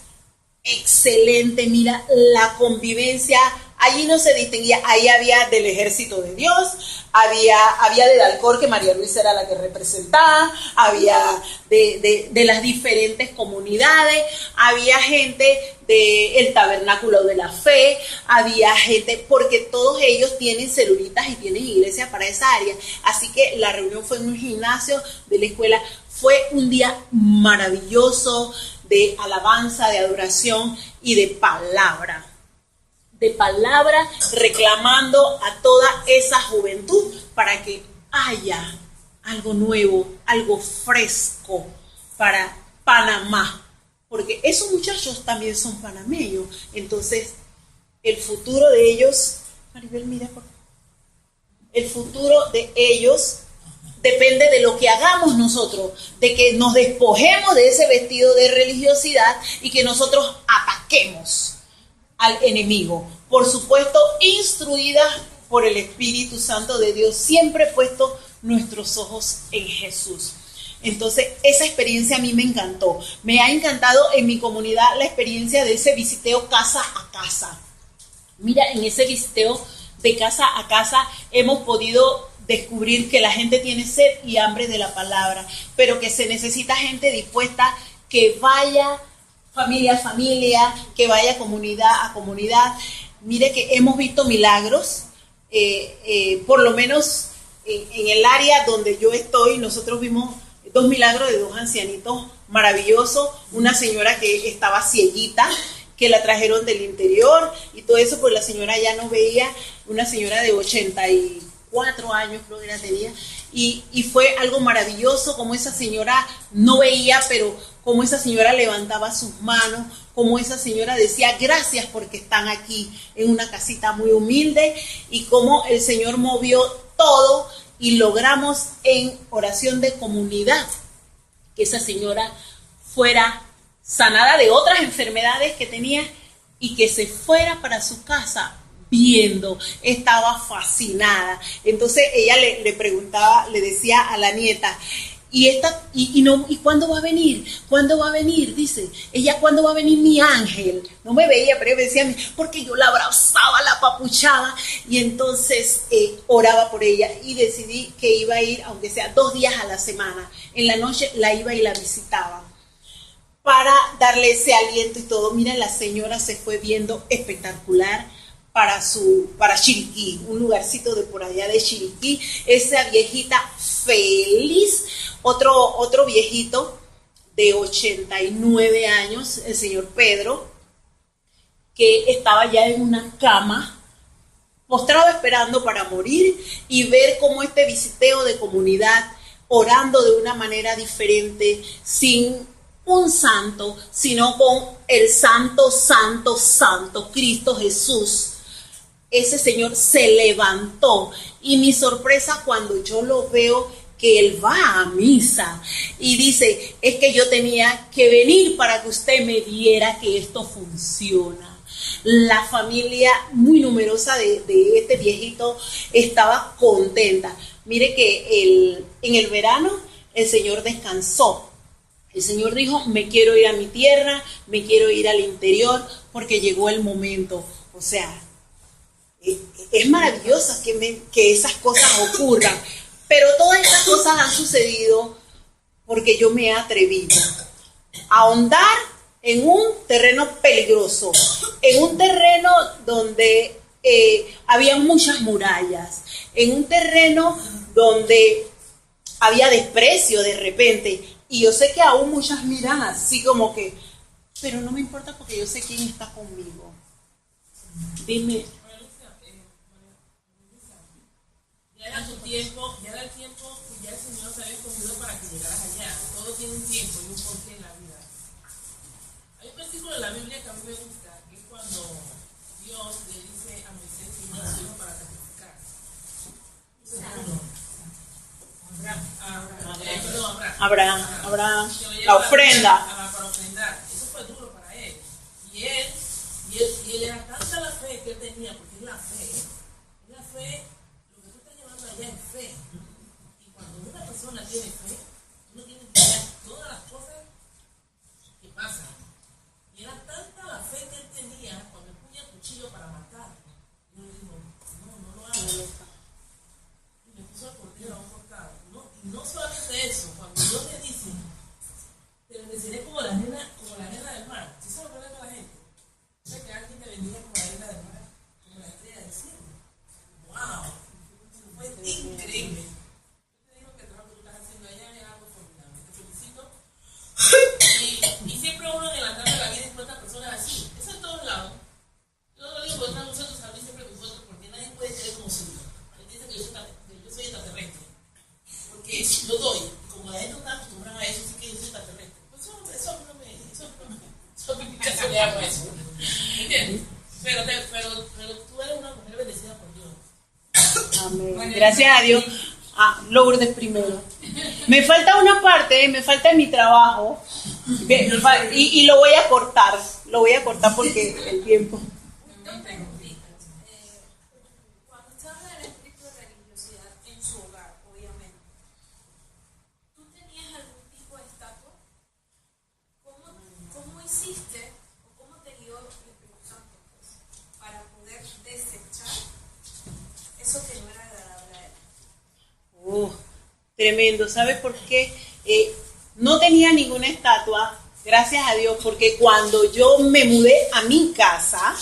excelente, mira la convivencia. Allí no se distinguía, ahí había del Ejército de Dios, había de Dalcor, que María Luisa era la que representaba, había de las diferentes comunidades, había gente del Tabernáculo de la Fe, había gente, porque todos ellos tienen celulitas y tienen iglesia para esa área. Así que la reunión fue en un gimnasio de la escuela. Fue un día maravilloso de alabanza, de adoración y de palabra. Reclamando a toda esa juventud para que haya algo nuevo, algo fresco para Panamá, porque esos muchachos también son panameños. Entonces el futuro de ellos, Maribel, mira, el futuro de ellos depende de lo que hagamos nosotros, de que nos despojemos de ese vestido de religiosidad y que nosotros ataquemos al enemigo, por supuesto instruidas por el Espíritu Santo de Dios, siempre puesto nuestros ojos en Jesús. Entonces esa experiencia a mí me encantó. Me ha encantado en mi comunidad la experiencia de ese visiteo casa a casa. Mira, en ese visiteo de casa a casa hemos podido descubrir que la gente tiene sed y hambre de la palabra, pero que se necesita gente dispuesta que vaya familia a familia, que vaya comunidad a comunidad. Mire que hemos visto milagros, por lo menos en el área donde yo estoy, nosotros vimos 2 milagros de 2 ancianitos maravillosos, una señora que estaba cieguita, que la trajeron del interior y todo eso, pues la señora ya no veía, una señora de 84 años creo que la tenía, y fue algo maravilloso como esa señora no veía, pero como esa señora levantaba sus manos, como esa señora decía gracias porque están aquí en una casita muy humilde, y como el Señor movió todo y logramos en oración de comunidad que esa señora fuera sanada de otras enfermedades que tenía y que se fuera para su casa viendo, estaba fascinada. Entonces ella le preguntaba, le decía a la nieta, ¿y cuándo va a venir? ¿Cuándo va a venir? Dice, ella, ¿cuándo va a venir mi ángel? No me veía, pero ella me decía, porque yo la abrazaba, la apapuchaba, y entonces oraba por ella y decidí que iba a ir, aunque sea 2 días a la semana. En la noche la iba y la visitaba para darle ese aliento y todo. Mira, la señora se fue viendo espectacular para Chiriquí, un lugarcito de por allá de Chiriquí, esa viejita feliz. Otro viejito de 89 años, el señor Pedro, que estaba ya en una cama, postrado esperando para morir, y ver cómo este visiteo de comunidad, orando de una manera diferente, sin un santo, sino con el santo, santo, santo, Cristo Jesús. Ese señor se levantó, y mi sorpresa cuando yo lo veo que él va a misa y dice, es que yo tenía que venir para que usted me viera que esto funciona. La familia muy numerosa de este viejito estaba contenta. Mire que en el verano el Señor descansó. El Señor dijo, me quiero ir a mi tierra, me quiero ir al interior, porque llegó el momento. O sea, es maravilloso que esas cosas ocurran, pero todas estas cosas han sucedido porque yo me he atrevido a ahondar en un terreno peligroso, en un terreno donde había muchas murallas, en un terreno donde había desprecio de repente, y yo sé que aún muchas miran así como que, pero no me importa porque yo sé quién está conmigo. Dime. Ya era el tiempo que ya el Señor te había escogido para que llegaras allá. Todo tiene un tiempo y un porqué en la vida. Hay un versículo de la Biblia que a mí me gusta, que es cuando Dios le dice a Moisés que iba a hacerlo para sacrificar. Abraham, la ofrenda. Para ofrendar. Eso fue duro para él. Y él era tanta la fe que él tenía, porque es la fe. Es la fe. Allá en fe, y cuando una persona tiene fe, uno tiene que ver todas las cosas que pasan, y era tanta la fe que él tenía cuando empuña el cuchillo para matar. Yo le digo, no lo hago, y me puso el cordero a un costado. Y no solamente eso, cuando Dios le dice, te bendeciré como la arena del mar. ¿Sí se lo conoce a la gente? O sea, que alguien te bendiga como la arena del mar, como la estrella del cielo. ¡Wow! Fue increíble. Yo te digo que el trabajo que tú estás haciendo allá es algo formidable. Te felicito. Y siempre uno en el andar de la vida encuentra personas así. Eso en todos lados. Yo lo digo porque nosotros también siempre nosotros, porque nadie puede creer como soy yo. Él dice que yo soy extraterrestre. Porque lo doy. Y como la gente no está acostumbrada a eso, sí que yo soy extraterrestre. Pues eso no me. Eso me pica le hago eso. ¿Entiendes? Pero tú eres una mujer bendecida por Dios. Amén. Gracias a Dios. Lourdes primero. Me falta una parte, me falta mi trabajo. Y lo voy a cortar. Lo voy a cortar porque el tiempo. Cuando se habla del espíritu de religiosidad en su hogar, obviamente, ¿tú tenías algún tipo de estatua? ¿Cómo hiciste o cómo te guió el Espíritu Santo para poder desechar eso que no era agradable a él? Tremendo. ¿Sabes por qué? No tenía ninguna estatua, Gracias a Dios, porque cuando yo me mudé a mi casa,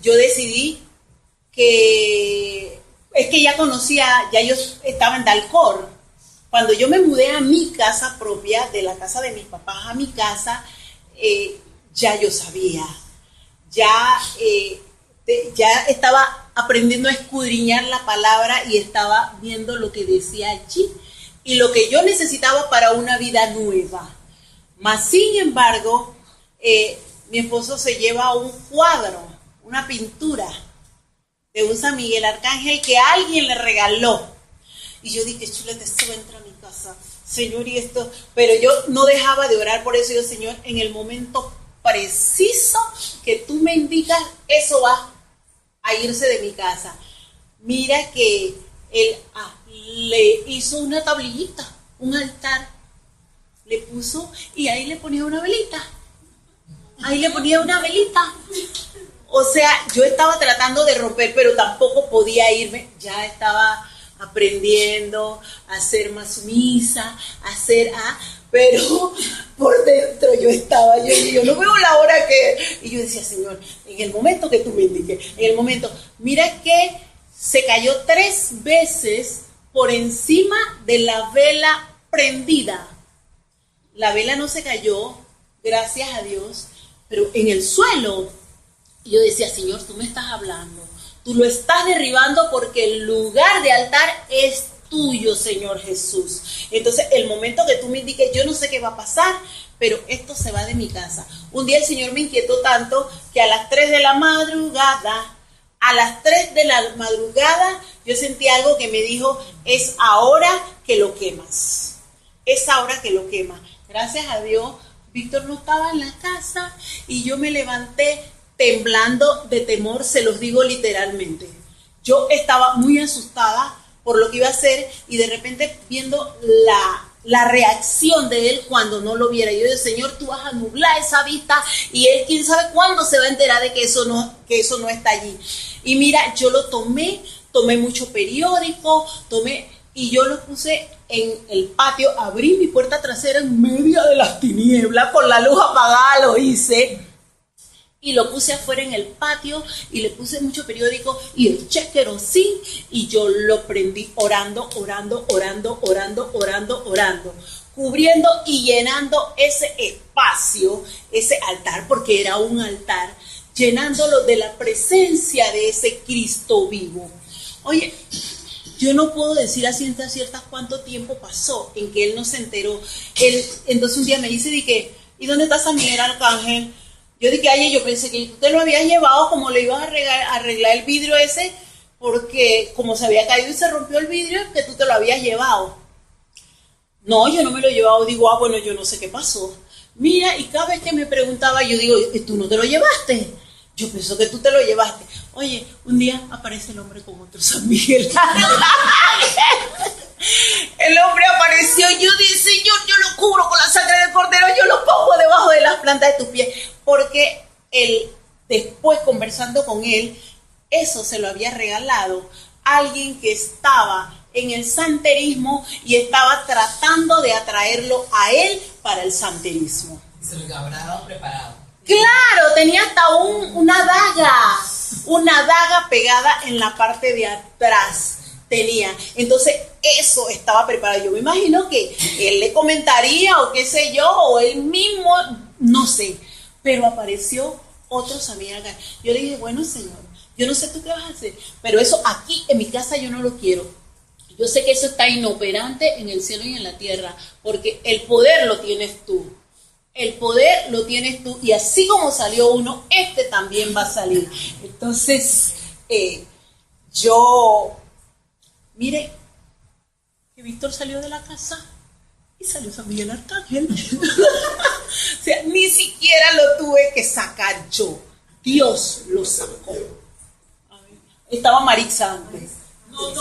yo decidí que es que ya yo estaba en Dalcor. Cuando yo me mudé a mi casa propia, de la casa de mis papás a mi casa, ya yo sabía, ya estaba aprendiendo a escudriñar la palabra y estaba viendo lo que decía allí y lo que yo necesitaba para una vida nueva. Mas, sin embargo, mi esposo se lleva un cuadro, una pintura de un San Miguel Arcángel que alguien le regaló. Y yo dije, chuleta, esto entra a mi casa, Señor, y esto. Pero yo no dejaba de orar por eso. Yo, Señor, en el momento preciso que tú me indicas, eso va a irse de mi casa. Mira que él le hizo una tablillita, un altar, le puso y ahí le ponía una velita. O sea, yo estaba tratando de romper, pero tampoco podía irme. Ya estaba aprendiendo a ser más sumisa, pero por dentro yo no veo la hora que... Y yo decía, Señor, en el momento que tú me indiques, mira que se cayó 3 veces por encima de la vela prendida. La vela no se cayó, gracias a Dios, pero en el suelo. Y yo decía, Señor, tú me estás hablando, tú lo estás derribando porque el lugar de altar es tuyo, Señor Jesús. Entonces, el momento que tú me indiques, yo no sé qué va a pasar, pero esto se va de mi casa. Un día el Señor me inquietó tanto que a las 3 de la madrugada, yo sentí algo que me dijo, es ahora que lo quemas. Gracias a Dios, Víctor no estaba en la casa y yo me levanté temblando de temor, se los digo literalmente. Yo estaba muy asustada por lo que iba a hacer y de repente viendo la reacción de él cuando no lo viera. Yo dije, Señor, tú vas a nublar esa vista y él quién sabe cuándo se va a enterar de que eso no está allí. Y mira, yo lo tomé mucho periódico, y yo lo puse en el patio, abrí mi puerta trasera en medio de las tinieblas, con la luz apagada lo hice, y lo puse afuera en el patio, y le puse mucho periódico, y eché querosín, y yo lo prendí orando, cubriendo y llenando ese espacio, ese altar, porque era un altar, llenándolo de la presencia de ese Cristo vivo. Oye, yo no puedo decir a ciencia cierta cuánto tiempo pasó en que él no se enteró. Entonces un día me dice, ¿y dónde está San Miguel Arcángel? Yo dije, ay, yo pensé que usted lo había llevado, como le ibas a arreglar el vidrio ese, porque como se había caído y se rompió el vidrio, que tú te lo habías llevado. No, yo no me lo he llevado. Digo, bueno, yo no sé qué pasó. Mira, y cada vez que me preguntaba, yo digo, ¿tú no te lo llevaste? Yo pienso que tú te lo llevaste. Oye, un día aparece el hombre con otro San Miguel. El hombre apareció, yo dije, Señor, yo lo cubro con la sangre del cordero, yo lo pongo debajo de las plantas de tus pies. Porque él, después conversando con él, eso se lo había regalado alguien que estaba en el santerismo y estaba tratando de atraerlo a él para el santerismo. Se lo habrá dado preparado. Claro, tenía hasta una daga pegada en la parte de atrás. Tenía, entonces eso estaba preparado. Yo me imagino que él le comentaría o qué sé yo, o él mismo, no sé, pero apareció otro San Miguel Arcángel. Yo le dije, bueno, Señor, yo no sé tú qué vas a hacer, pero eso aquí en mi casa yo no lo quiero. Yo sé que eso está inoperante en el cielo y en la tierra, porque el poder lo tienes tú. El poder lo tienes tú, y así como salió uno, este también va a salir. Entonces, mire, que Víctor salió de la casa y salió San Miguel Arcángel. O sea, ni siquiera lo tuve que sacar yo. Dios lo sacó. Estaba Marixa antes. No,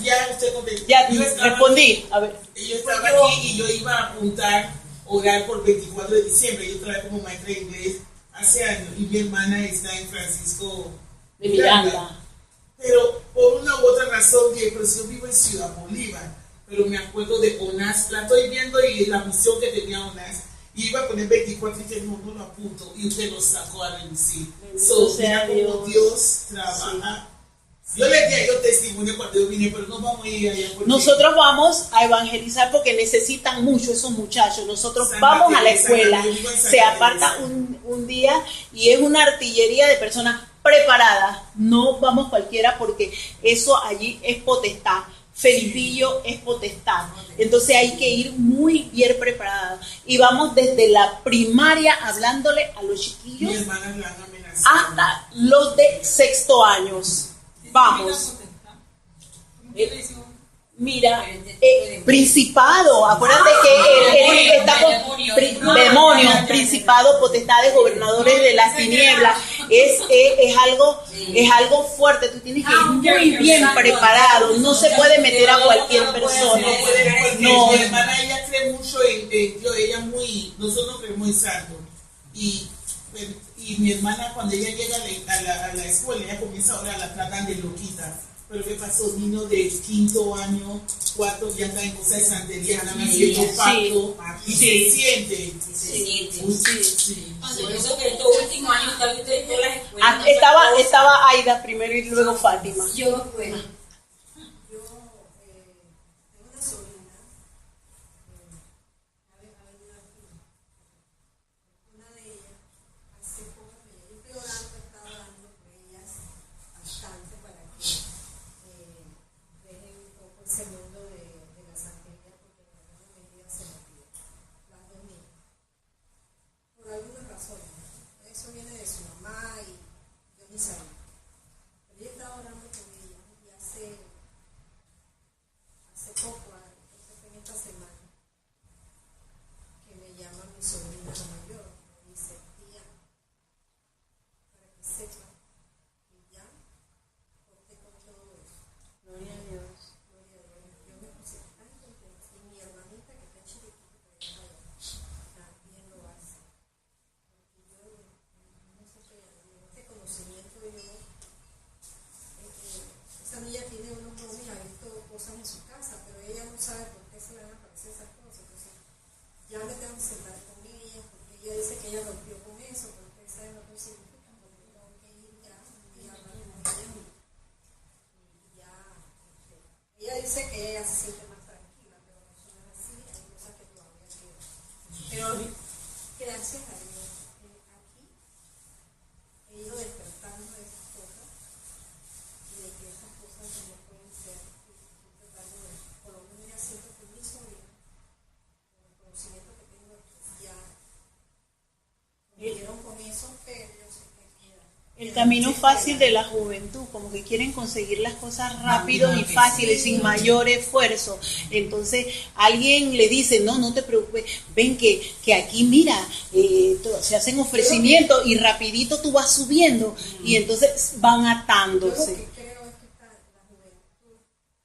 ya usted contestó. Ya respondí. A ver. Yo estaba aquí y yo iba a apuntar, orar por 24 de diciembre. Yo trabajé como maestra de inglés hace años y mi hermana está en Francisco de Miranda. Pero por una u otra razón, pero yo vivo en Ciudad Bolívar, pero me acuerdo de ONAS, la estoy viendo y la misión que tenía ONAS, Y iba a poner 24 y dije, no lo apunto. Y usted lo sacó a reducir. Bendito sea Mira cómo Dios trabaja. Yo les di yo testimonio cuando yo vine, pero no vamos a ir allá. Nosotros vamos a evangelizar porque necesitan mucho esos muchachos. Nosotros San vamos a la Mateo, escuela, San Mateo, San se Mateo. aparta un día y es una artillería de personas preparadas. No vamos cualquiera porque eso allí es potestad. Felipillo es potestad. Entonces hay que ir muy bien preparados. Y vamos desde la primaria hablándole a los Mi chiquillos hermana la han amenazado. hasta los de sexto años. Vamos. Mira, principado, acuérdate que él está con demonios, principados, potestades, gobernadores de las tinieblas. Es algo fuerte. Tú tienes que ir muy bien preparado. No se puede meter a cualquier persona. No, mi hermana, ella cree mucho en Dios, nosotros creemos en santo. Y mi hermana, cuando ella llega a la escuela, ella comienza ahora, la tratan de loquita. Pero ¿qué pasó? Niños de quinto año, cuarto, ya están en cosas de santería, están haciendo pacto, y se siente. Por eso que estos últimos años tal vez ustedes en las escuelas. Estaba Aida primero y luego Fátima. Yo, bueno, Yo tengo una sobrina, una de ellas, hace poco que yo estoy orando, estaba orando por ellas bastante para que dejen un poco ese mundo de la santería, porque en alguna medida se metió, las dos niñas, por alguna razón. Eso viene de su mamá y yo ni sabía. Pero yo estaba orando con ella y hace poco, creo que fue en esta semana, que me llama mi sobrina la mayor, me dice, tía, para que sepa que ya corté con todo eso. Gloria a Dios. Gloria a Dios. Yo me puse tan contenta. Y mi hermanita que está en Chiriquí, que está allá, también lo hace. Porque yo no sé qué, este conocimiento yo, esa niña tiene unos nombres, ha visto cosas en su casa, pero ella no sabe por qué se le van a aparecer esas cosas. Entonces, ya me tengo que sentar con ella, porque ella dice que ella rompió con eso, pero ustedes saben lo que significa, porque tengo que ir ya y hablar con ella. Y ya, ella dice que ella se siente más tranquila, pero no es así, hay cosas que todavía quedan. Pero gracias a Dios, aquí he ido despertando de esas cosas y de que esas cosas no pueden ser, estoy tratando de, por lo menos ya siento que mi sobrina, con el conocimiento que tengo aquí, ya rompieron con eso, pero yo sé que queda. El camino fácil de la juventud, como que quieren conseguir las cosas rápido y fáciles, sin mayor esfuerzo. Entonces, alguien le dice, no te preocupes, ven que aquí, mira, se hacen ofrecimientos y rapidito tú vas subiendo y entonces van Yo lo atándose. que creo es que la juventud,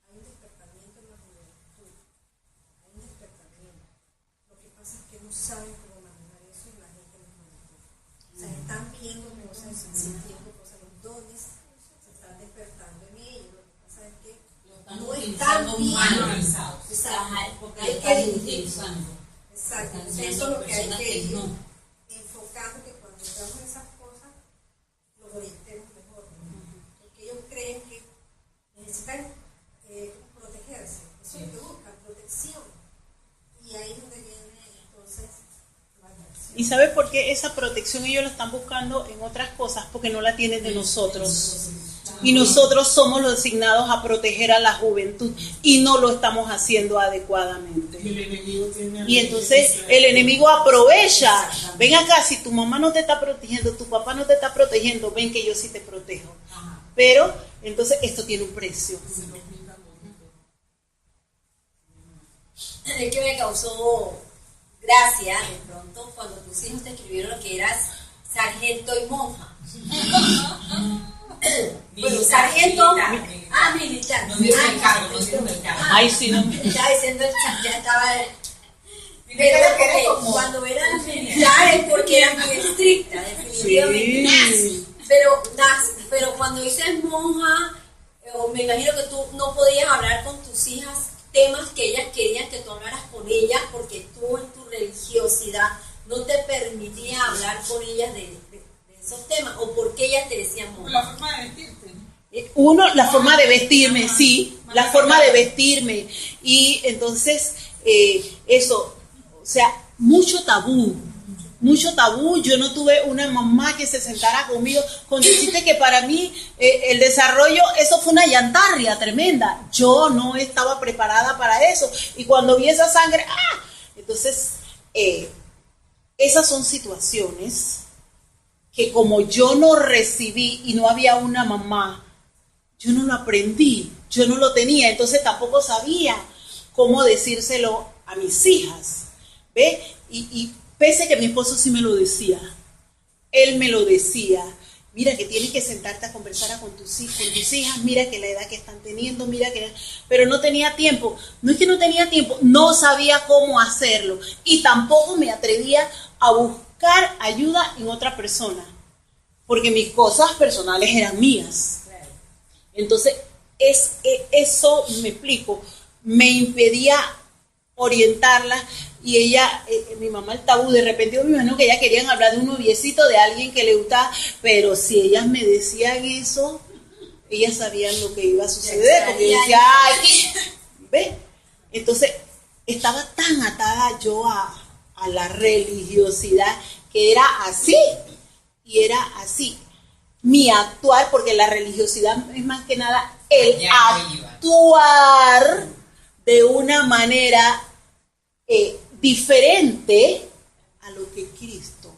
hay un despertamiento en la juventud, hay un despertamiento. Lo que pasa es que no saben cómo manejar eso y la gente los manipula. O sea, están viendo cosas, sintiendo cosas, los dones se están despertando en ellos. Lo que pasa es que no están viendo. Exacto, porque hay que utilizando. Exacto, entonces eso es lo que hay que ir enfocando, que cuando veamos esas cosas los orientemos mejor, porque ellos creen que necesitan protegerse, eso es lo que buscan, protección, y ahí es donde viene entonces la atracción. ¿Y sabes por qué esa protección ellos la están buscando en otras cosas? Porque no la tienen de nosotros. Y nosotros somos los designados a proteger a la juventud y no lo estamos haciendo adecuadamente. Y el enemigo tiene Y entonces el enemigo aprovecha. Ven acá, si tu mamá no te está protegiendo, tu papá no te está protegiendo, ven que yo sí te protejo. Pero entonces esto tiene un precio. es que me causó gracia de pronto cuando tus hijos te escribieron lo que eras sargento y monja. Bueno, sargento, militar. No dieron el cargo, no dieron el cargo. Ay, sí, no. Estaba diciendo, ya estaba. Pero porque cuando era militar es porque era muy estricta, definitivamente. Sí. Pero cuando dices monja, me imagino que tú no podías hablar con tus hijas temas que ellas querían que tú hablaras con ellas, porque tú en tu religiosidad no te permitía hablar con ellas de esos temas? ¿O porque ellas te decían monja? La forma de vestirte. Uno, la forma de vestirme, sí, la forma de vestirme. Y entonces, eso, o sea, mucho tabú. Yo no tuve una mamá que se sentara conmigo, con decirte que para mí el desarrollo, eso fue una llantarria tremenda. Yo no estaba preparada para eso. Y cuando vi esa sangre, entonces, esas son situaciones que como yo no recibí y no había una mamá, yo no lo aprendí, yo no lo tenía, entonces tampoco sabía cómo decírselo a mis hijas, ¿ve? Y pese que mi esposo sí me lo decía, él me lo decía, mira que tienes que sentarte a conversar con tus hijas, mira que la edad que están teniendo, pero no tenía tiempo, no es que no tenía tiempo, no sabía cómo hacerlo y tampoco me atrevía a buscar ayuda en otra persona, porque mis cosas personales eran mías. Entonces, eso, me explico, me impedía orientarla y ella, mi mamá el tabú, de repente yo me imagino que ellas querían hablar de un noviecito, de alguien que le gustaba, pero si ellas me decían eso, ellas sabían lo que iba a suceder, porque yo decía, ¿ve? Entonces, estaba tan atada yo a la religiosidad que era así, y era así. Mi actuar, porque la religiosidad es más que nada el actuar de una manera diferente a lo que Cristo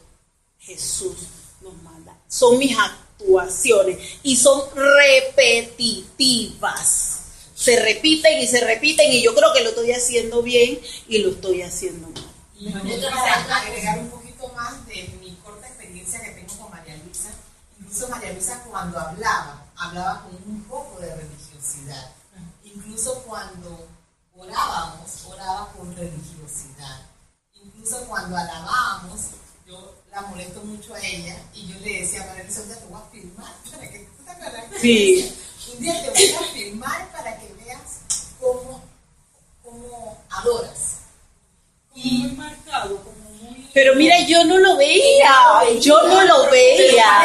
Jesús nos manda. Son mis actuaciones y son repetitivas. Se repiten y yo creo que lo estoy haciendo bien y lo estoy haciendo mal. Y yo quisiera agregar un poquito más de mi corta experiencia que tengo con María Luisa. Incluso María Luisa cuando hablaba con un poco de religiosidad. Incluso cuando oraba con religiosidad. Incluso cuando alabábamos, yo la molesto mucho a ella y yo le decía a María Luisa, un día te voy a filmar para que tú te acuerdas. Sí. Un día te voy a filmar para que veas cómo adoras. Y muy marcado, como muy... Pero mira, yo no lo veía.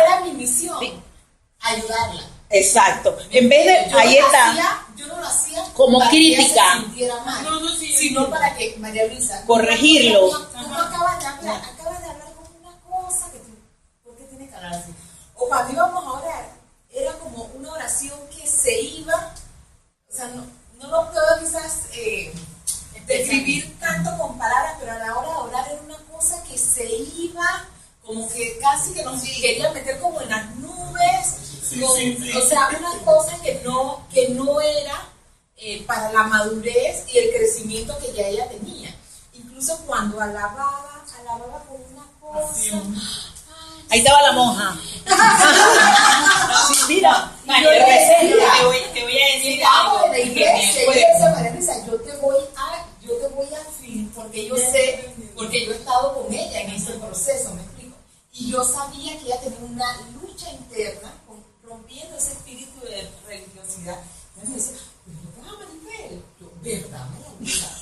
Era mi misión, sí. Ayudarla. Exacto. En vez de, yo no lo hacía como para crítica, que ella se sintiera mal, sino para que María Luisa corregirlo. Tú acabas de hablar como una cosa que tú, ¿por qué tienes que hablar así? O cuando íbamos a orar, era como una oración que se iba, o sea, no lo puedo quizás describir tanto con palabras, pero a la hora de orar era una cosa que se iba, como que casi que nos quería meter como en las nubes. O sea, unas cosas que no era para la madurez y el crecimiento que ya ella tenía. Incluso cuando alababa con una cosa. Ahí estaba la monja. Mira, te voy a decir algo. En la iglesia, María Luisa, yo te voy a porque yo sé, porque yo he estado con ella en ese proceso, me explico. Y yo sabía que ella tenía una lucha interna rompiendo ese espíritu de religiosidad. Y me decía, Maribel, ¿verdad?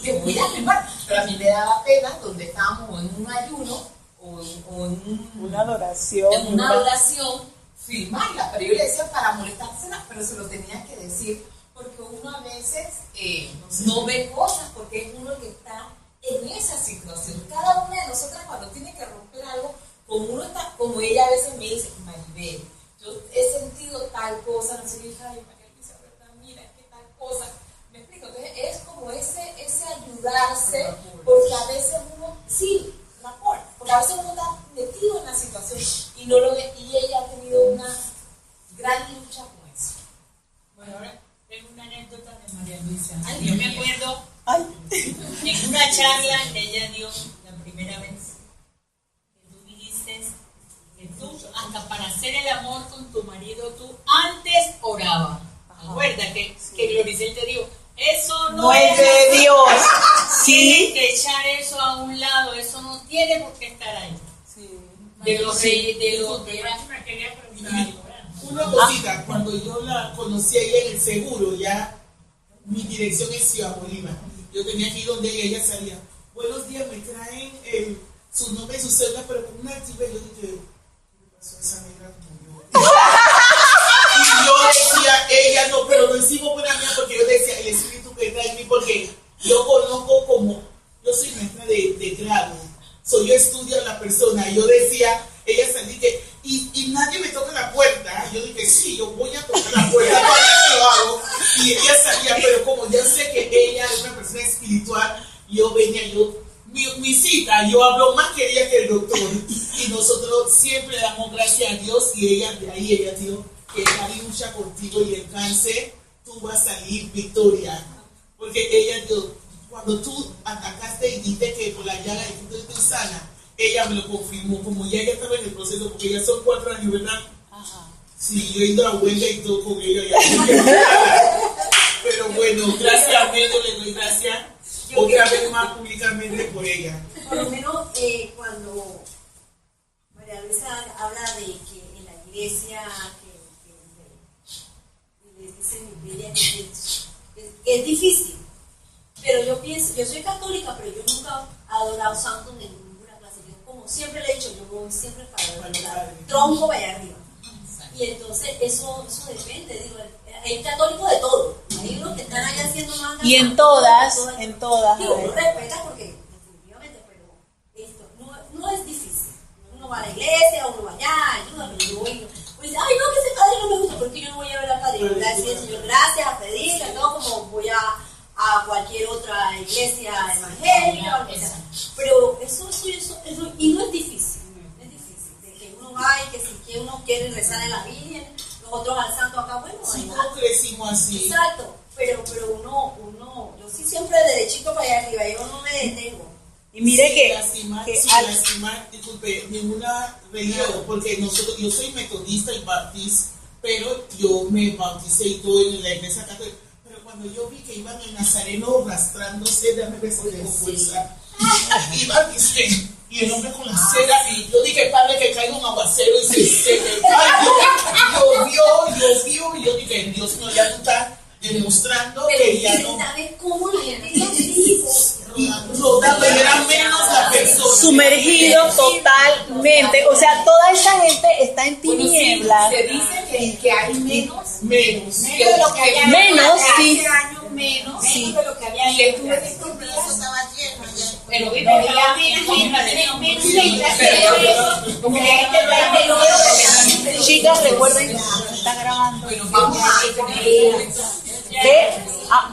Te voy a filmar. Pero a mí me daba pena donde estábamos en un ayuno o en una adoración. En una adoración, filmarla. Pero yo le decía para molestársela, pero se lo tenía que decir. Porque uno a veces no ve cosas, porque es uno que está en esa situación. Cada una de nosotras cuando tiene que romper algo, como ella a veces me dice, Maribel, yo he sentido tal cosa, no sé qué, hija, María Luisa, ¿verdad? Mira, qué tal cosa. ¿Me explico? Entonces es como ese ayudarse, porque a veces uno, sí, rapport, porque a veces uno está metido en la situación y no lo ve, y ella ha tenido una gran lucha con eso. Bueno, ahora tengo una anécdota de María Luisa. Yo me acuerdo en una charla que ella dio la primera vez, que tú dijiste que tú, hasta para hacer el amor con tu marido, tú antes orabas. Recuerda que Gloricel te dijo, eso no es de Dios. Sí. Tienes que echar eso a un lado, eso no tiene por qué estar ahí. Sí. De los que era una quería preguntar. Una cosita, cuando yo la conocí a ella en el seguro, ya mi dirección es Ciudad Bolívar. Yo tenía que ir donde ella salía. Buenos días, me traen su nombre y su cédula, pero con una actividad. Yo dije, ¿qué le pasó a esa negra como yo? Y yo decía, ella no, pero no hicimos buena mía porque yo decía, el espíritu que está en mí, porque yo conozco como, yo soy maestra de grado, yo estudio a la persona, y yo decía, ella salí que, y nadie me toca la puerta, yo dije, sí, yo voy a tocar la puerta, ¿para lo hago? Y ella salía, pero como yo sé que ella es una persona espiritual, yo venía, mi cita, yo hablo más que ella que el doctor, y nosotros siempre damos gracias a Dios, y ella, de ahí ella dijo, que Cari lucha contigo y el cáncer, tú vas a salir victoria. Porque ella, cuando tú atacaste y dijiste que por la llaga de tú estás sana, ella me lo confirmó, como ya ella estaba en el proceso, porque ya son 4 años, ¿verdad? Ajá. Sí, yo he ido a huelga y todo con ella. Pero bueno, gracias a Dios, le doy gracias otra vez más públicamente por ella. Por lo menos cuando María Luisa habla de que en la iglesia le dicen ella que es difícil, pero yo pienso, yo soy católica, pero yo nunca he adorado santos en ninguna clase. Yo, como siempre le he dicho, yo voy siempre para el tronco para allá arriba. Y entonces eso depende, digo, hay católicos de todo, hay unos que están allá haciendo más. Y en todas. Digo, uno respeta porque definitivamente, pero esto no es difícil. Uno va a la iglesia, uno va allá, yo voy. Pues, ay, no, que ese padre no me gusta, porque yo no voy a ver al padre. Gracias, Señor, gracias, a pedir, no como voy a cualquier otra iglesia evangélica, o lo que sea. Pero eso, y no es difícil, de que uno va y que si uno quiere rezar en la Virgen, nosotros al santo acá, bueno, si no crecimos así. Exacto, pero uno, yo sí siempre derechito para allá arriba, yo no me detengo. Y mire sin que lastimar, disculpe, ninguna religión, porque yo soy metodista y bautista, pero yo me bauticé y todo en la iglesia católica. Pero cuando yo vi que iban el nazareno arrastrándose, dame beso de fuerza. Y bauticé, y el hombre con la cera, y yo dije, padre, que caiga un aguacero y se llovió, y yo dije, Dios mío, ya tú estás demostrando que ya no. ¿Sabes cómo la gente Era menos la persona. sumergido totalmente, o sea, toda esa gente está en tinieblas. Se dice que hay menos de lo que había Menos, sí. hace años, menos Sí. de lo que había. Y estuve en estos días, pero veía como que la gente está. Chicas, recuerden, está grabando.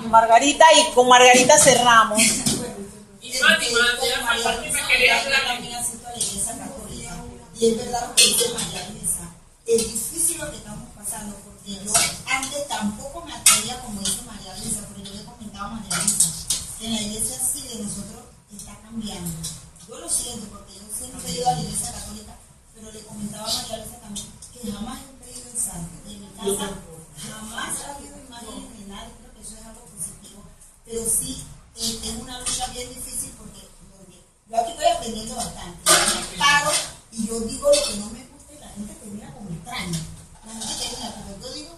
Margarita, y con Margarita cerramos. Y es verdad lo que dice María Luisa, es difícil lo que estamos pasando, porque yo antes tampoco me atrevía, como dice María Luisa, porque yo le comentaba a María Luisa, que en la iglesia sí de nosotros está cambiando. Yo lo siento, porque yo siempre he ido a la iglesia católica, pero le comentaba a María Luisa también que jamás he creído en santo, y en mi casa jamás ha habido imágenes de nadie, creo que eso es algo positivo, pero sí es una lucha bien difícil, porque yo aquí estoy aprendiendo bastante, yo me paro y yo digo lo que no me gusta y la gente te mira como extraña. La gente te mira, porque yo digo,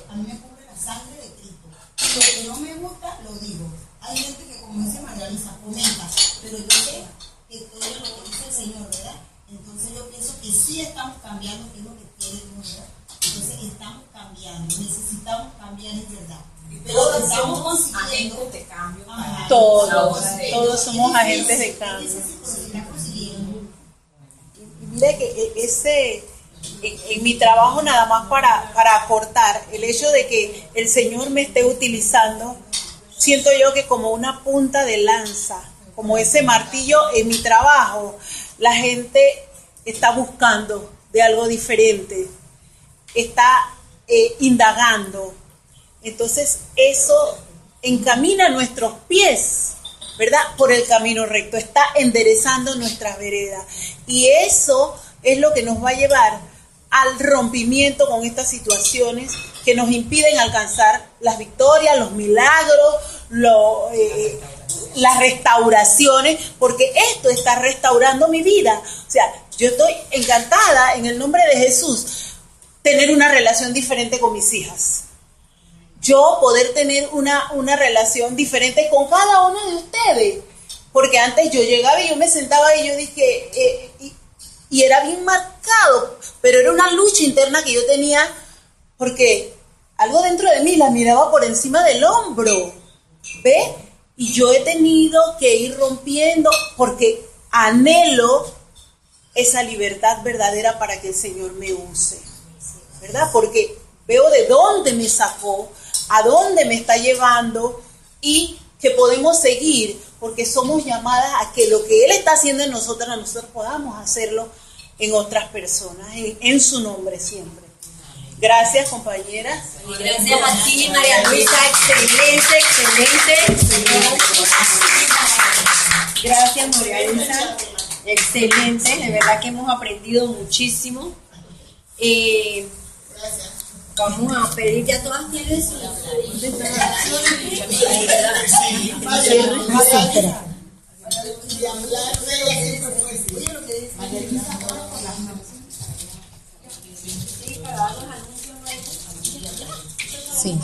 a mí me cubre la sangre de Cristo. Y lo que no me gusta, lo digo. Hay gente que, como dice María Luisa, comenta, pero yo sé que todo es lo que dice el Señor, ¿verdad? Entonces yo pienso que sí estamos cambiando, que es lo que quiere Dios, ¿verdad? Entonces estamos cambiando, necesitamos cambiar, es verdad. Pero estamos consiguiendo de cambio. Todos somos agentes de cambio. Mire que en mi trabajo, nada más para aportar, el hecho de que el Señor me esté utilizando, siento yo que como una punta de lanza, como ese martillo en mi trabajo, la gente está buscando de algo diferente, está indagando. Entonces eso encamina nuestros pies, ¿verdad?, por el camino recto, está enderezando nuestras veredas. Y eso es lo que nos va a llevar al rompimiento con estas situaciones que nos impiden alcanzar las victorias, los milagros, las restauraciones, porque esto está restaurando mi vida. O sea, yo estoy encantada, en el nombre de Jesús, tener una relación diferente con mis hijas. Yo poder tener una relación diferente con cada uno de ustedes. Porque antes yo llegaba y yo me sentaba y yo dije, y era bien marcado, pero era una lucha interna que yo tenía, porque algo dentro de mí la miraba por encima del hombro, ¿ve? Y yo he tenido que ir rompiendo, porque anhelo esa libertad verdadera para que el Señor me use, ¿verdad? Porque veo de dónde me sacó, a dónde me está llevando y que podemos seguir, porque somos llamadas a que lo que Él está haciendo en nosotros podamos hacerlo en otras personas, en su nombre siempre. Gracias, compañeras. Gracias a ti, María Luisa, excelente. Gracias, María Luisa, excelente, de verdad que hemos aprendido muchísimo. Vamos a pedir, ya todas tienen su declaración aquí. Sí.